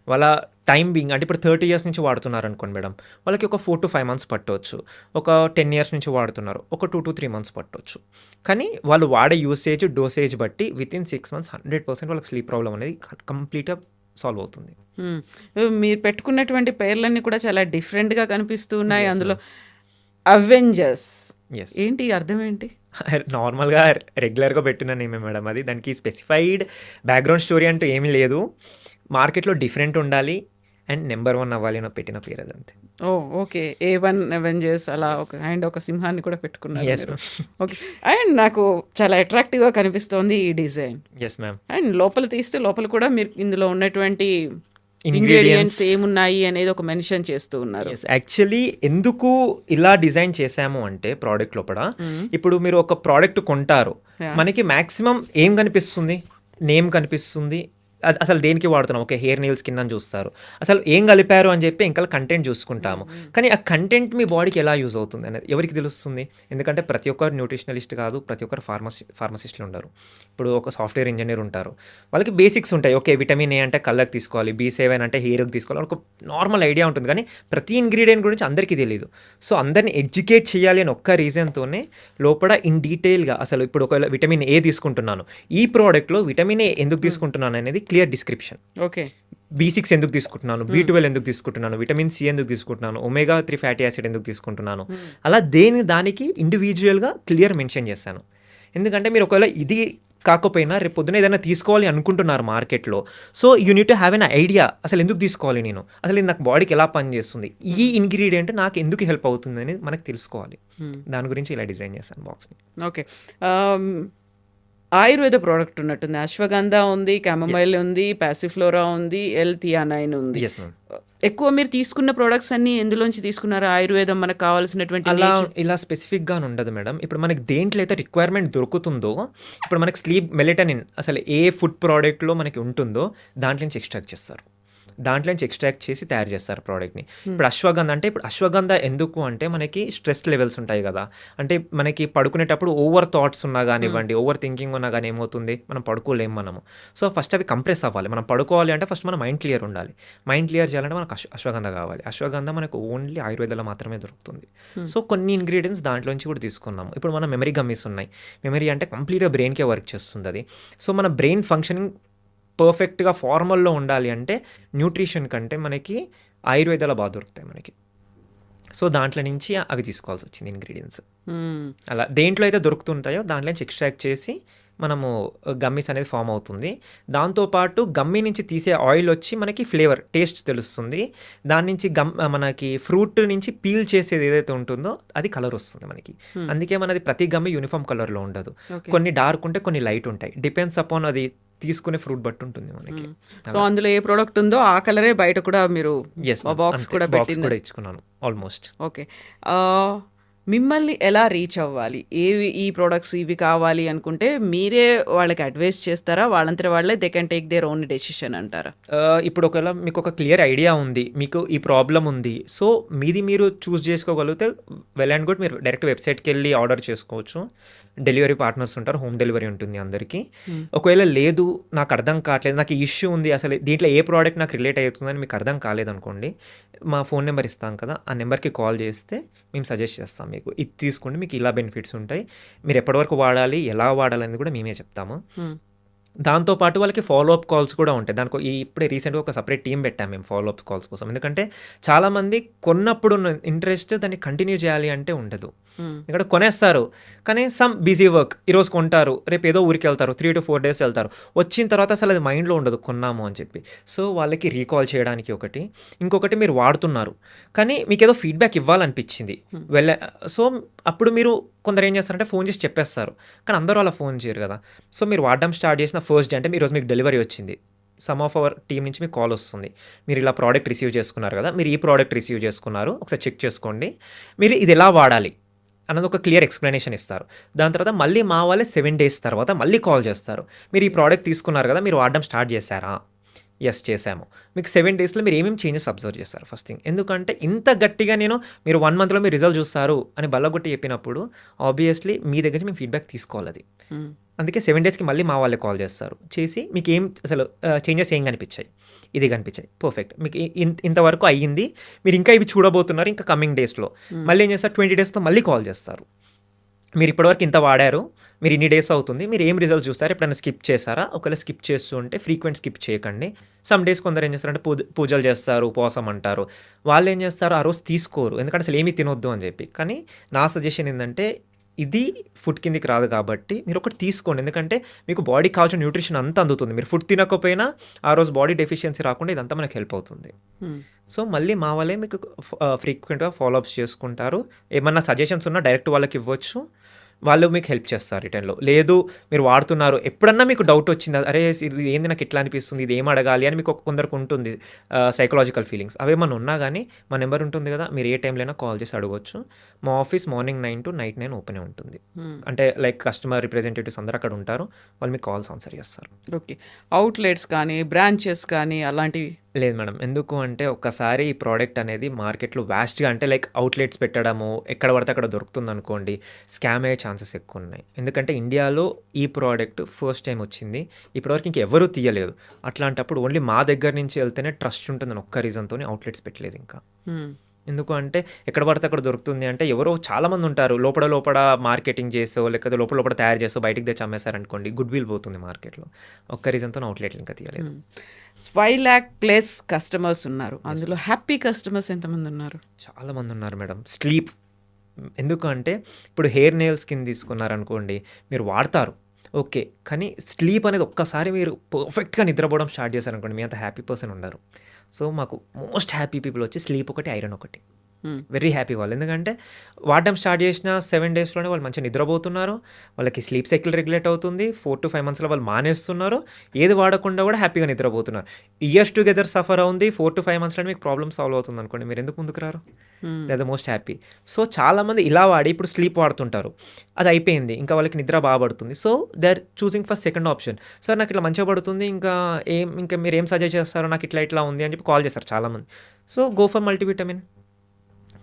వాళ్ళ టైమ్ బీయింగ్ అంటే ఇప్పుడు 30 ఇయర్స్ నుంచి వాడుతున్నారనుకోండి మేడం. వాళ్ళకి ఒక 4-5 మంత్స్ పట్టొచ్చు. ఒక 10 ఇయర్స్ నుంచి వాడుతున్నారు. ఒక 2-3 మంత్స్ పట్టొచ్చు. కానీ వాళ్ళు వాడే యూసేజ్, డోసేజ్ బట్టి వితిన్ 6 మంత్స్ 100% వాళ్ళకి స్లీప్ ప్రాబ్లమ్ అనేది కంప్లీట్‌గా సాల్వ్ అవుతుంది. హ్మ్. మీరు పెట్టుకున్నటువంటి పేర్లన్నీ కూడా చాలా డిఫరెంట్‌గా కనిపిస్తూ ఉన్నాయి. యెస్ అందులో మ్యామ్. Avengers yes. ఏంటి అర్థం ఏంటి? నార్మల్‌గా రెగ్యులర్‌గా పెట్టిన నేమే మేడం అది. దానికి స్పెసిఫైడ్ బ్యాక్‌గ్రౌండ్ స్టోరీ అంటూ ఏమీ లేదు. మార్కెట్‌లో డిఫరెంట్ ఉండాలి అండ్ నంబర్ 1 అవ్వాలి అని పెట్టిన పేరు అదంతే. ఓహ్! ఓకే. 'ఏ1 అవెంజర్స్' అలా యెస్. ఒక సింహాన్ని కూడా పెట్టుకున్నారు యెస్ మీరు. మ్యామ్. ఓకే. అండ్ నాకు చాలా అట్రాక్టివ్‌గా కనిపిస్తోంది ఈ డిజైన్. Yes ma'am. అండ్ లోపల తీస్తే లోపల కూడా మీరు ఇందులో ఉన్నటువంటి ఇంగ్రీడియెంట్స్ ఇంగ్రీడియెంట్స్ ఏమున్నాయి అనేది ఒక మెన్షన్ చేస్తూ ఉన్నారు. యెస్. యాక్చువల్లీ ఎందుకు ఇలా డిజైన్ చేశాము అంటే ప్రోడక్ట్ లోపల హ్మ్. ఇప్పుడు మీరు ఒక ప్రోడక్ట్ కొంటారు. యాహ్! మనకి మాక్సిమం ఏం కనిపిస్తుంది? నేమ్ కనిపిస్తుంది. అసలు దేనికి వాడుతున్నాం? ఓకే. హెయిర్ నెయిల్ స్కిన్ అని చూస్తారు. అసలు ఏం కలిపారు అని చెప్పి ఇంకా కంటెంట్ చూసుకుంటాము. కానీ ఆ కంటెంట్ మీ బాడీకి ఎలా యూజ్ అవుతుంది అనేది ఎవరికి తెలుస్తుంది? ఎందుకంటే ప్రతి ఒక్కరు న్యూట్రిషనలిస్ట్ కాదు. ప్రతి ఒక్కరు ఫార్మసిస్టులు ఉండరు. ఇప్పుడు ఒక సాఫ్ట్‌వేర్ ఇంజినీర్ ఉంటారు. వాళ్ళకి బేసిక్స్ ఉంటాయి. ఓకే. విటమిన్ ఏ అంటే కళ్ళకి తీసుకోవాలి. బి7 అంటే హెయిర్‌కి తీసుకోవాలి. ఒక నార్మల్ ఐడియా ఉంటుంది. కానీ ప్రతి ఇంగ్రీడియెంట్ గురించి అందరికీ తెలీదు. సో అందరిని ఎడ్యుకేట్ చేయాలి అని ఒక్క రీజన్‌తోనే లోపల ఇన్ డీటెయిల్‌గా అసలు ఇప్పుడు ఒకవేళ విటమిన్ ఏ తీసుకుంటున్నాను. ఈ ప్రోడక్ట్‌లో విటమిన్ ఏ ఎందుకు తీసుకుంటున్నాను అనేది క్లియర్ డిస్క్రిప్షన్. ఓకే. బి6 ఎందుకు తీసుకుంటున్నాను? బి12 ఎందుకు తీసుకుంటున్నాను? విటమిన్ సి ఎందుకు తీసుకుంటున్నాను? ఒమేగా 3 ఫ్యాటీ యాసిడ్ ఎందుకు తీసుకుంటున్నాను? అలా దానికి ఇండివిజువల్‌గా క్లియర్ మెన్షన్ చేశాను. ఎందుకంటే మీరు ఒకవేళ ఇది కాకపోయినా రేపు పొద్దున ఏదైనా తీసుకోవాలి అనుకుంటున్నారు మార్కెట్‌లో. So you need to have an idea అసలు ఎందుకు తీసుకోవాలి నేను? అసలు ఇది నాకు బాడీకి ఎలా పనిచేస్తుంది? ఈ ఇంగ్రీడియెంట్ నాకు ఎందుకు హెల్ప్ అవుతుంది అనేది మనకు తెలుసుకోవాలి. దాని గురించి ఇలా డిజైన్ చేశాను బాక్స్‌ని. ఓకే. ఆహ్, ఆయుర్వేద ప్రోడక్ట్ ఉన్నట్టుంది. అశ్వగంధ ఉంది, యెస్. క్యామమైల్ ఉంది, పాసిఫ్లోరా ఉంది, ఎల్-థియానైన్ ఉంది. Yes ma'am. ఎక్కువ మీరు తీసుకున్న ప్రొడక్ట్స్ అన్నీ ఎందులోంచి తీసుకున్నారు? ఆయుర్వేదం మనకు కావాల్సినటువంటి అలా నేచర్ ఇలా స్పెసిఫిక్‌గా ఉండదు మేడం. ఇప్పుడు మనకి దేంట్లో అయితే రిక్వైర్మెంట్ దొరుకుతుందో, ఇప్పుడు మనకి స్లీప్ మెలటోనిన్ అసలు ఏ ఫుడ్ ప్రోడక్ట్‌లో మనకి ఉంటుందో దాంట్లో నుంచి ఎక్స్ట్రాక్ట్ చేస్తారు. దాంట్లో నుంచి ఎక్స్ట్రాక్ట్ చేసి తయారు చేస్తారు ప్రోడక్ట్‌ని. ఇప్పుడు అశ్వగంధ ఎందుకు అంటే మనకి స్ట్రెస్ లెవెల్స్ ఉంటాయి కదా! అంటే మనకి పడుకునేటప్పుడు ఓవర్ థాట్స్ ఉన్నా గానివ్వండి, ఓవర్ థింకింగ్ ఉన్నా గాని ఏమవుతుంది? మనం పడుకోలేము మనము. సో ఫస్ట్ అవి కంప్రెస్ అవ్వాలి. మనం పడుకోవాలి అంటే ఫస్ట్ మన మైండ్ క్లియర్ ఉండాలి. మైండ్ క్లియర్ చేయాలంటే మనకు అశ్వగంధ కావాలి. అశ్వగంధ మనకు ఓన్లీ ఆయుర్వేదంలో మాత్రమే దొరుకుతుంది. సో కొన్ని ఇంగ్రీడియెంట్స్ దాంట్లో నుంచి కూడా తీసుకున్నాము. ఇప్పుడు మన మెమరీ గమ్మీస్ ఉన్నాయి. మెమరీ అంటే కంప్లీట్‌గా బ్రెయిన్‌కే వర్క్ చేస్తుంది అది. సో మన బ్రెయిన్ ఫంక్షనింగ్ పర్ఫెక్ట్‌గా ఫార్మల్‌లో ఉండాలి అంటే న్యూట్రిషన్ కంటే మనకి ఆయుర్వేదాలో బాగా దొరుకుతాయి మనకి. సో దాంట్లో నుంచి అవి తీసుకోవాల్సొచ్చింది ఇంగ్రీడియెంట్స్. అలా దేంట్లో అయితే దొరుకుతుంటాయో దాంట్లో నుంచి ఎక్స్ట్రాక్ట్ చేసి మనము గమ్మీస్ అనేది ఫామ్ అవుతుంది. దాంతో పాటు గమ్మీ నుంచి తీసే ఆయిల్ వచ్చి మనకి ఫ్లేవర్, టేస్ట్ తెలుస్తుంది. దాని నుంచి మనకి ఫ్రూట్ నుంచి పీల్ చేసేది ఏదైతే ఉంటుందో అది కలర్ వస్తుంది మనకి. అందుకే మనది ప్రతి గమ్మీ యూనిఫామ్ కలర్‌లో ఉండదు. ఓకే. కొన్ని డార్క్ ఉంటాయి, కొన్ని లైట్ ఉంటాయి. డిపెండ్స్ అపాన్ అది తీసుకునే ఫ్రూట్ బట్టి ఉంటుంది మనకి. సో అందులో ఏ ప్రొడక్ట్ ఉందో ఆ కలరే బయట కూడా మీరు యెస్ మ్యామ్. బాక్స్ అంతే. కూడా బాక్స్ పెట్టింది. కూడా ఇచ్చుకున్నాను ఆల్మోస్ట్. ఓకే. మిమ్మల్ని ఎలా రీచ్ అవ్వాలి? ఈ ప్రొడక్ట్స్ ఇవి కావాలి అనుకుంటే మీరే వాళ్ళకి అడ్వైస్ చేస్తారా? వాళ్ళంతట వాళ్ళే they can take their own decision అంటారా? ఇప్పుడు ఒకవేళ మీకు ఒక క్లియర్ ఐడియా ఉంది. మీకు ఈ ప్రాబ్లమ్ ఉంది. సో మీది మీరు చూస్ చేసుకోగలిగితే వెల్ అండ్ గుడ్. మీరు డైరెక్ట్ వెబ్‌సైట్‌కెళ్ళి ఆర్డర్ చేసుకోవచ్చు. డెలివరీ పార్ట్నర్స్ ఉంటారు. హోమ్ డెలివరీ ఉంటుంది అందరికీ. ఒకవేళ లేదు నాకు అర్థం కావట్లేదు, నాకు ఈ ఇష్యూ ఉంది, అసలు దీంట్లో ఏ ప్రోడక్ట్ నాకు రిలేట్ అవుతుందని మీకు అర్థం కాలేదనుకోండి, మా ఫోన్ నెంబర్ ఇస్తాం కదా! ఆ నెంబర్‌కి కాల్ చేస్తే మేము సజెస్ట్ చేస్తాం మీకు. ఇది తీసుకోండి మీకు ఇలా బెనిఫిట్స్ ఉంటాయి. మీరు ఎప్పటివరకు వాడాలి, ఎలా వాడాలి అనేది కూడా మేమే చెప్తాము. దాంతో పాటు వాళ్ళకి ఫాలో అప్ కాల్స్ కూడా ఉంటాయి. ఇప్పుడే రీసెంట్‌గా ఒక సెపరేట్ టీమ్ పెట్టాం మేము ఫాలో అప్ కాల్స్ కోసం. ఎందుకంటే చాలామంది కొన్నప్పుడు ఉన్న ఇంట్రెస్ట్ దాన్ని కంటిన్యూ చేయాలి అంటే ఉండదు. హ్మ్. ఎందుకంటే కొనేస్తారు. కానీ సమ్ బిజీ వర్క్ ఈరోజు కొంటారు. రేపు ఏదో ఊరికెళ్తారు. 3-4 డేస్ వెళ్తారు. వచ్చిన తర్వాత అసలు అది మైండ్‌లో ఉండదు కొన్నాము అని చెప్పి. సో, వాళ్ళకి రీకాల్ చేయడానికి ఒకటి. ఇంకొకటి మీరు వాడుతున్నారు. కానీ మీకేదో ఫీడ్‌బ్యాక్ ఇవ్వాలనిపించింది. హ్మ్. సో, అప్పుడు మీరు కొందరు ఏం చేస్తారంటే ఫోన్ చేసి చెప్పేస్తారు. కానీ అందరూ అలా ఫోన్ చేయరు కదా! సో, మీరు వాడడం స్టార్ట్ చేసిన ఫస్ట్ డే అంటే ఈరోజు మీకు డెలివరీ వచ్చింది. సమ్ ఆఫ్ అవర్ టీమ్ నుంచి మీకు కాల్ వస్తుంది. మీరు ఇలా ప్రోడక్ట్ రిసీవ్ చేసుకున్నారు కదా! మీరు ఈ ప్రోడక్ట్ రిసీవ్ చేసుకున్నారు. ఒకసారి చెక్ చేసుకోండి. మీరు ఇది ఎలా వాడాలి అన్నది ఒక క్లియర్ ఎక్స్‌ప్లనేషన్ ఇస్తారు. దాని తర్వాత మళ్ళీ మా వాళ్ళే 7 డేస్ తర్వాత మళ్ళీ కాల్ చేస్తారు. మీరు ఈ ప్రోడక్ట్ తీసుకున్నారు కదా! మీరు వాడడం స్టార్ట్ చేశారా? యెస్ చేశాము. మీకు 7 డేస్‌లో మీరు ఏమేమి చేంజెస్ అబ్జర్వ్ చేస్తారు ఫస్ట్ థింగ్. ఎందుకంటే ఇంత గట్టిగా మీరు 1 మంత్‌లో మీరు రిజల్ట్ చూస్తారు అని బల్లగొట్టి చెప్పినప్పుడు ఆబ్వియస్‌లీ మీ దగ్గర నుంచి మేము ఫీడ్‌బ్యాక్ తీసుకోవాలది. హ్మ్. అందుకే 7 డేస్‌కి మళ్ళీ మా వాళ్ళే కాల్ చేస్తారు. చేసి మీకేం అసలు చేంజెస్ ఏం కనిపించాయి? ఇది కనిపించాయి. పర్ఫెక్ట్. మీకు ఇంతవరకు అయ్యింది. మీరు ఇంకా ఇవి చూడబోతున్నారు ఇంకా కమింగ్ డేస్‌లో. హ్మ్. మళ్ళీ ఏం చేస్తారు 20 డేస్‌తో మళ్ళీ కాల్ చేస్తారు. మీరు ఇప్పటివరకు ఇంత వాడారు. మీరు ఇన్ని డేస్ అవుతుంది. మీరు ఏం రిజల్ట్స్ చూసారు? ఎప్పుడైనా స్కిప్ చేశారా? ఒకవేళ స్కిప్ చేస్తూ ఉంటే ఫ్రీక్వెంట్ స్కిప్ చేయకండి. సమ్ డేస్ కొందరు ఏం చేస్తారంటే పూజలు చేస్తారు, ఉపవాసం అంటారు. వాళ్ళేం చేస్తారు ఆ రోజు తీసుకోరు. ఎందుకంటే అసలు ఏమీ తినొద్దు అని చెప్పి. కానీ నా సజెషన్ ఏందంటే ఇది ఫుడ్ కిందకి రాదు కాబట్టి మీరు ఒకటి తీసుకోండి. ఎందుకంటే మీకు బాడీకి కావాల్సిన న్యూట్రిషన్ అంతా అందుతుంది. మీరు ఫుడ్ తినకపోయినా ఆ రోజు బాడీ డెఫిషియన్సీ రాకుండా ఇదంతా మనకు హెల్ప్ అవుతుంది. హ్మ్. సో, మళ్ళీ మా వాళ్ళే మీకు ఫ్రీక్వెంట్‌గా ఫాలో అప్స్ చేసుకుంటారు. ఏమన్నా సజెషన్స్ ఉన్నా డైరెక్ట్ వాళ్ళకి ఇవ్వచ్చు. వాళ్ళు మీకు హెల్ప్ చేస్తారు రిటర్న్‌లో. లేదు మీరు వాడుతున్నారు. ఎప్పుడన్నా మీకు డౌట్ వచ్చిందా? అరే! ఇది ఏంది నాకు ఇట్లా అనిపిస్తుంది. ఇది ఏం అడగాలి అని మీకు కొందరికి ఉంటుంది. Psychological feelings. అవేమన్నా ఉన్నా గానీ మా నంబర్ ఉంటుంది కదా! మీరు ఏ టైంలో అయినా కాల్ చేసి అడగొచ్చు. మా ఆఫీస్ మార్నింగ్ 9 to నైట్ 9 ఓపెనే ఉంటుంది. హ్మ్. అంటే లైక్ కస్టమర్ రిప్రజెంటేటివ్స్ అందరూ అక్కడ ఉంటారు. వాళ్ళు మీకు కాల్స్ ఆన్సర్ చేస్తారు. ఓకే. అవుట్‌లెట్స్ కానీ, బ్రాంచెస్ కానీ అలాంటివి? లేదు మేడం. ఎందుకు అంటే ఒక్కసారి ఈ ప్రోడక్ట్ అనేది మార్కెట్‌లో వాస్ట్‌గా అంటే లైక్ అవుట్‌లెట్స్ పెట్టడము, ఎక్కడ పడితే అక్కడ దొరుకుతుందనుకోండి, స్కామ్ అయ్యే ఛాన్సెస్ ఎక్కువున్నాయి. ఎందుకంటే ఇండియాలో ఈ ప్రోడక్ట్ ఫస్ట్ టైమ్ వచ్చింది. ఇప్పటివరకు ఇంకెవరూ తీయలేదు. అట్లాంటప్పుడు ఓన్లీ మా దగ్గర నుంచి వెళ్తేనే ట్రస్ట్ ఉంటుందని ఒక్క రీజన్‌తోని అవుట్‌లెట్స్ పెట్టలేదు ఇంకా. హ్మ్. ఎందుకు అంటే ఎక్కడ పడితే అక్కడ దొరుకుతుంది అంటే ఎవరో చాలామంది ఉంటారు. లోపల మార్కెటింగ్ చేసో, లేకపోతే లోపల తయారు చేసో బయటికి తెచ్చి అమ్మేసారనుకోండి గుడ్ విల్ పోతుంది మార్కెట్‌లో. ఒక్క రీజన్‌తోని అవుట్‌లెట్లు ఇంకా తీయలేదు. హ్మ్. 5,00,000+ కస్టమర్స్ ఉన్నారు. యెస్ అందులో మేడం. Happy customers ఎంతమందున్నారు? చాలా మందున్నారు మేడం. స్లీప్ ఎందుకు అంటే ఇప్పుడు హెయిర్ నెయిల్స్ కింద తీసుకున్నారనుకోండి, మీరు వాడతారు. ఓకే. కానీ స్లీప్ అనేది ఒక్కసారి మీరు పర్ఫెక్ట్‌గా నిద్రపోవడం స్టార్ట్ చేశారనుకోండి, మీ అంత హ్యాపీ పర్సన్ ఉండరు. సో, మాకు మోస్ట్ హ్యాపీ పీపుల్ వచ్చి స్లీప్ ఒకటి, ఐరన్ ఒకటి. హ్మ్. వెరీ హ్యాపీ వాళ్ళు. ఎందుకంటే వాడడం స్టార్ట్ చేసిన 7 డేస్‌లోనే వాళ్ళు మంచిగా నిద్రపోతున్నారు. వాళ్ళకి స్లీప్ సైకిల్ రెగ్యులేట్ అవుతుంది. 4-5 మంత్స్‌లో వాళ్ళు మానేస్తున్నారు. ఏది వాడకుండా కూడా హ్యాపీగా నిద్రపోతున్నారు. ఇయర్స్ టుగెదర్ సఫర్ అవుంది. 4-5 మంత్స్‌లోనే మీకు ప్రాబ్లమ్ సాల్వ్ అవుతుందనుకోండి. మీరెందుకు ముందుకు రారు? హ్మ్. They are the most happy. So, చాలామంది ఇలా వాడి ఇప్పుడు స్లీప్ వాడుతుంటారు. అది అయిపోయింది. ఇంకా వాళ్ళకి నిద్ర పడుతుంది. So, they are choosing for second option. Sir నాకు ఇట్లా మంచిగా పడుతుంది. ఇంకా మీరేం సజెస్ట్ చేస్తారు? నాకు ఇట్లా ఉంది అని చెప్పి కాల్ చేస్తారు చాలామంది. So, go for multivitamin.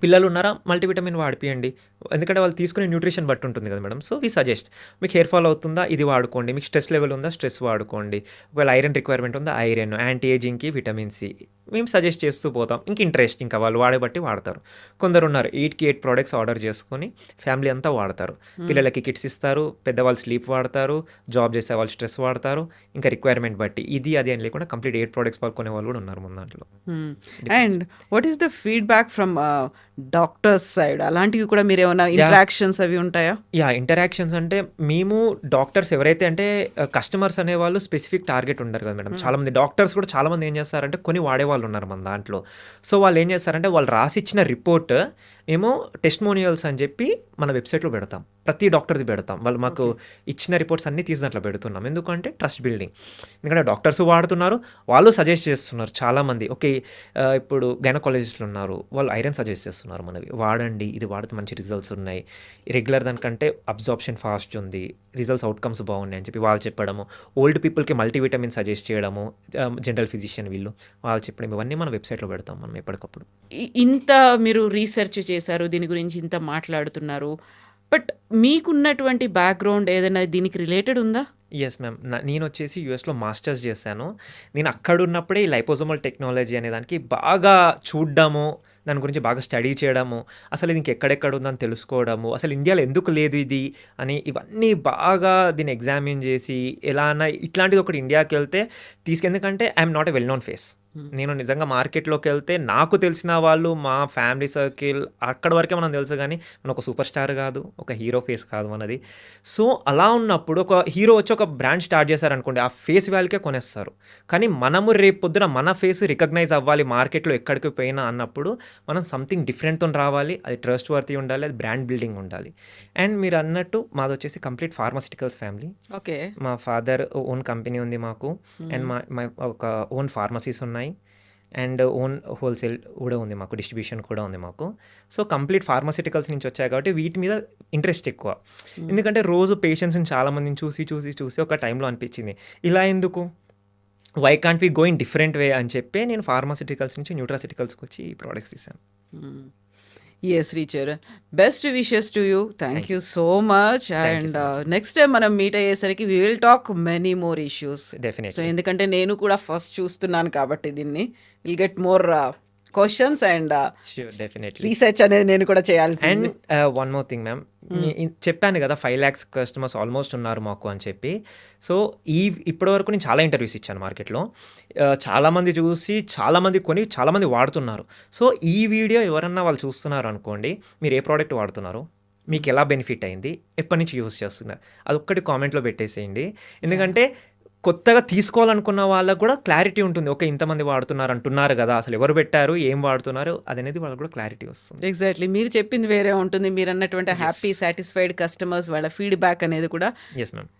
పిల్లలున్నారా? మల్టీవిటమిన్ వాడిపియండి. ఎందుకంటే వాళ్ళు తీసుకునే న్యూట్రిషన్ బట్టి ఉంటుంది కదా మేడం. So, we suggest. మీకు హెయిర్ ఫాల్ అవుతుందా? ఇది వాడుకోండి. మీకు స్ట్రెస్ లెవెల్ ఉందా? స్ట్రెస్ వాడుకోండి. ఒకవేళ ఐరన్ రిక్వైర్మెంట్ ఉందా? ఐరన్, యాంటీ ఏజింగ్‌కి విటమిన్ సి. మేము సజెస్ట్ చేస్తూ పోతాం. ఇంట్రెస్ట్ ఇంకా వాళ్ళు వాడే బట్టి వాడతారు. కొందరున్నారు 8కి 8 ప్రొడక్ట్స్ ఆర్డర్ చేసుకొని ఫ్యామిలీ అంతా వాడతారు. హ్మ్. పిల్లలకి కిట్స్ ఇస్తారు. పెద్దవాళ్ళు స్లీప్ వాడతారు. జాబ్ చేసేవాళ్ళు స్ట్రెస్ వాడతారు. ఇంకా రిక్వైర్మెంట్ బట్టి ఇది అది అని లేకుండా కంప్లీట్ 8 ప్రొడక్ట్స్ కొనే వాళ్ళు కూడా ఉన్నారు మన దాంట్లో. హ్మ్. Depends. And what is the feedback from doctors side? అలాంటివి కూడా మీరేమన్నా యాహ్! ఇంటరాక్షన్స్ అవి ఉంటాయా? ఇంటరాక్షన్స్ అంటే మేము డాక్టర్స్ ఎవరైతే అంటే కస్టమర్స్ అనేవాళ్ళు స్పెసిఫిక్ టార్గెట్ ఉండరు కదా మేడం. హ్మ్. చాలామంది డాక్టర్స్ కూడా చాలామంది ఏం చేస్తారంటే కొని వాడేవాళ్ళు ఉన్నారు మన దాంట్లో. సో, వాళ్ళు ఏం చేస్తారంటే వాళ్ళు రాసిచ్చిన రిపోర్ట్ మేము టెస్టిమోనియల్స్ అని చెప్పి మన వెబ్‌సైట్‌లో పెడతాం. ప్రతి డాక్టర్‌ది పెడతాం. వాళ్ళు మాకు ఓకే. ఇచ్చిన రిపోర్ట్స్ అన్నీ తీసి దాంట్లో పెడుతున్నాం. ఎందుకంటే ట్రస్ట్ బిల్డింగ్. ఎందుకంటే డాక్టర్స్ వాడుతున్నారు. వాళ్ళు సజెస్ట్ చేస్తున్నారు చాలామంది. ఓకే. ఇప్పుడు గైనకాలజిస్టులు ఉన్నారు. వాళ్ళు ఐరన్ సజెస్ట్ చేస్తున్నారు మనవి. వాడండి. ఇది వాడితే మంచి రిజల్ట్స్ ఉన్నాయి. రెగ్యులర్ దానికంటే అబ్జార్ప్షన్ ఫాస్ట్ ఉంది. రిజల్ట్స్ అవుట్‌కమ్స్ బాగున్నాయి అని చెప్పి వాళ్ళు చెప్పడము. ఓల్డ్ పీపుల్‌కి మల్టీవిటమిన్ సజెస్ట్ చేయడము. జనరల్ ఫిజిషియన్ వీళ్ళు. వాళ్ళు చెప్పడం ఇవన్నీ మన వెబ్‌సైట్‌లో పెడతాం మనం ఎప్పటికప్పుడు. ఇంత మీరు రీసెర్చ్ చేశారు. దీని గురించి ఇంత మాట్లాడుతున్నారు. బట్ మీకున్నటువంటి బ్యాక్‌గ్రౌండ్ ఏదైనా దీనికి రిలేటెడ్ ఉందా? Yes ma'am. నేనొచ్చేసి యూఎస్‌లో మాస్టర్స్ చేశాను. నేను అక్కడున్నప్పుడే ఈ లైపోజోమల్ టెక్నాలజీ అనే దానికి బాగా చూడ్డము, దాని గురించి బాగా స్టడీ చేయడము, అసలు ఇది ఇంకెక్కడెక్కడ ఉందని తెలుసుకోవడము, అసలు ఇండియాలో ఎందుకు లేదు ఇది అని ఇవన్నీ బాగా దీన్ని ఎగ్జామిన్ చేసి ఎలా అన్నా ఇట్లాంటిది ఒకటి ఇండియాకి వెళ్తే ఎందుకంటే I'm not a well known face. నేను నిజంగా మార్కెట్లోకి వెళ్తే నాకు తెలిసిన వాళ్ళు మా ఫ్యామిలీ సర్కిల్ అక్కడ వరకే మనం తెలుసు, కానీ మనం ఒక సూపర్ స్టార్ కాదు, ఒక హీరో ఫేస్ కాదు మనది. సో అలా ఉన్నప్పుడు ఒక హీరో వచ్చి ఒక బ్రాండ్ స్టార్ట్ చేశారనుకోండి, ఆ ఫేస్ వాల్యూకే కొనేస్తారు. కానీ మనము రేపు పొద్దున మన ఫేస్ రికగ్నైజ్ అవ్వాలి మార్కెట్లో ఎక్కడికి పోయినా అన్నప్పుడు మనం సంథింగ్ డిఫరెంట్తో రావాలి. అది ట్రస్ట్ వర్తీ ఉండాలి, అది బ్రాండ్ బిల్డింగ్ ఉండాలి. అండ్ మీరు అన్నట్టు మాది వచ్చేసి కంప్లీట్ ఫార్మాసిటికల్స్ ఫ్యామిలీ. ఓకే. మా ఫాదర్ ఓన్ కంపెనీ ఉంది మాకు, అండ్ మా ఒక ఓన్ ఫార్మసీస్ ఉన్నాయి, అండ్ ఓన్ హోల్సేల్ కూడా ఉంది మాకు, డిస్ట్రిబ్యూషన్ కూడా ఉంది మాకు. సో కంప్లీట్ ఫార్మాసిటికల్స్ నుంచి వచ్చాయి కాబట్టి వీటి మీద ఇంట్రెస్ట్ ఎక్కువ. ఎందుకంటే రోజు పేషెంట్స్ని చాలామందిని చూసి చూసి చూసి ఒక టైంలో అనిపించింది, ఇలా ఎందుకు, why can't we go in different way అని చెప్పి నేను ఫార్మాసిటికల్స్ నుంచి న్యూట్రాసిటికల్స్కి వచ్చి ఈ ప్రోడక్ట్స్ తీసాను. ఎస్ రీచర్, best wishes to you. Thank you so much. And next time మనం మీట్ అయ్యేసరికి we will talk many more issues. So definitely. ఎందుకంటే నేను కూడా ఫస్ట్ చూస్తున్నాను కాబట్టి దీన్ని will get more questions and sure, definitely. Research అనేది నేను కూడా చేయాల్సింది. And one more thing ma'am, చెప్పాను కదా 5 lakhs కస్టమర్స్ ఆల్మోస్ట్ ఉన్నారు మాకు అని చెప్పి. సో ఇప్పటివరకు నేను చాలా ఇంటర్వ్యూస్ ఇచ్చాను మార్కెట్లో. చాలామంది చూసి చాలామంది కొని చాలామంది వాడుతున్నారు. సో ఈ వీడియో ఎవరన్నా వాళ్ళు చూస్తున్నారు అనుకోండి, మీరు ఏ ప్రోడక్ట్ వాడుతున్నారు, మీకు ఎలా బెనిఫిట్ అయింది, ఎప్పటి నుంచి యూస్ చేస్తున్నారు, అదొక్కటి కామెంట్లో పెట్టేసేయండి. ఎందుకంటే కొత్తగా తీసుకోవాలనుకున్న వాళ్ళకు కూడా క్లారిటీ ఉంటుంది. ఓకే, ఇంతమంది వాడుతున్నారు అంటున్నారు కదా, అసలు ఎవరు పెట్టారు, ఏం వాడుతున్నారు అనేది వాళ్ళకు కూడా క్లారిటీ వస్తుంది. ఎగ్జాక్ట్లీ, మీరు చెప్పింది వేరే ఉంటుంది. మీరు అన్నటువంటి హ్యాపీ సాటిస్ఫైడ్ కస్టమర్స్ వాళ్ళ ఫీడ్బ్యాక్ అనేది కూడా ఎస్ మ్యామ్.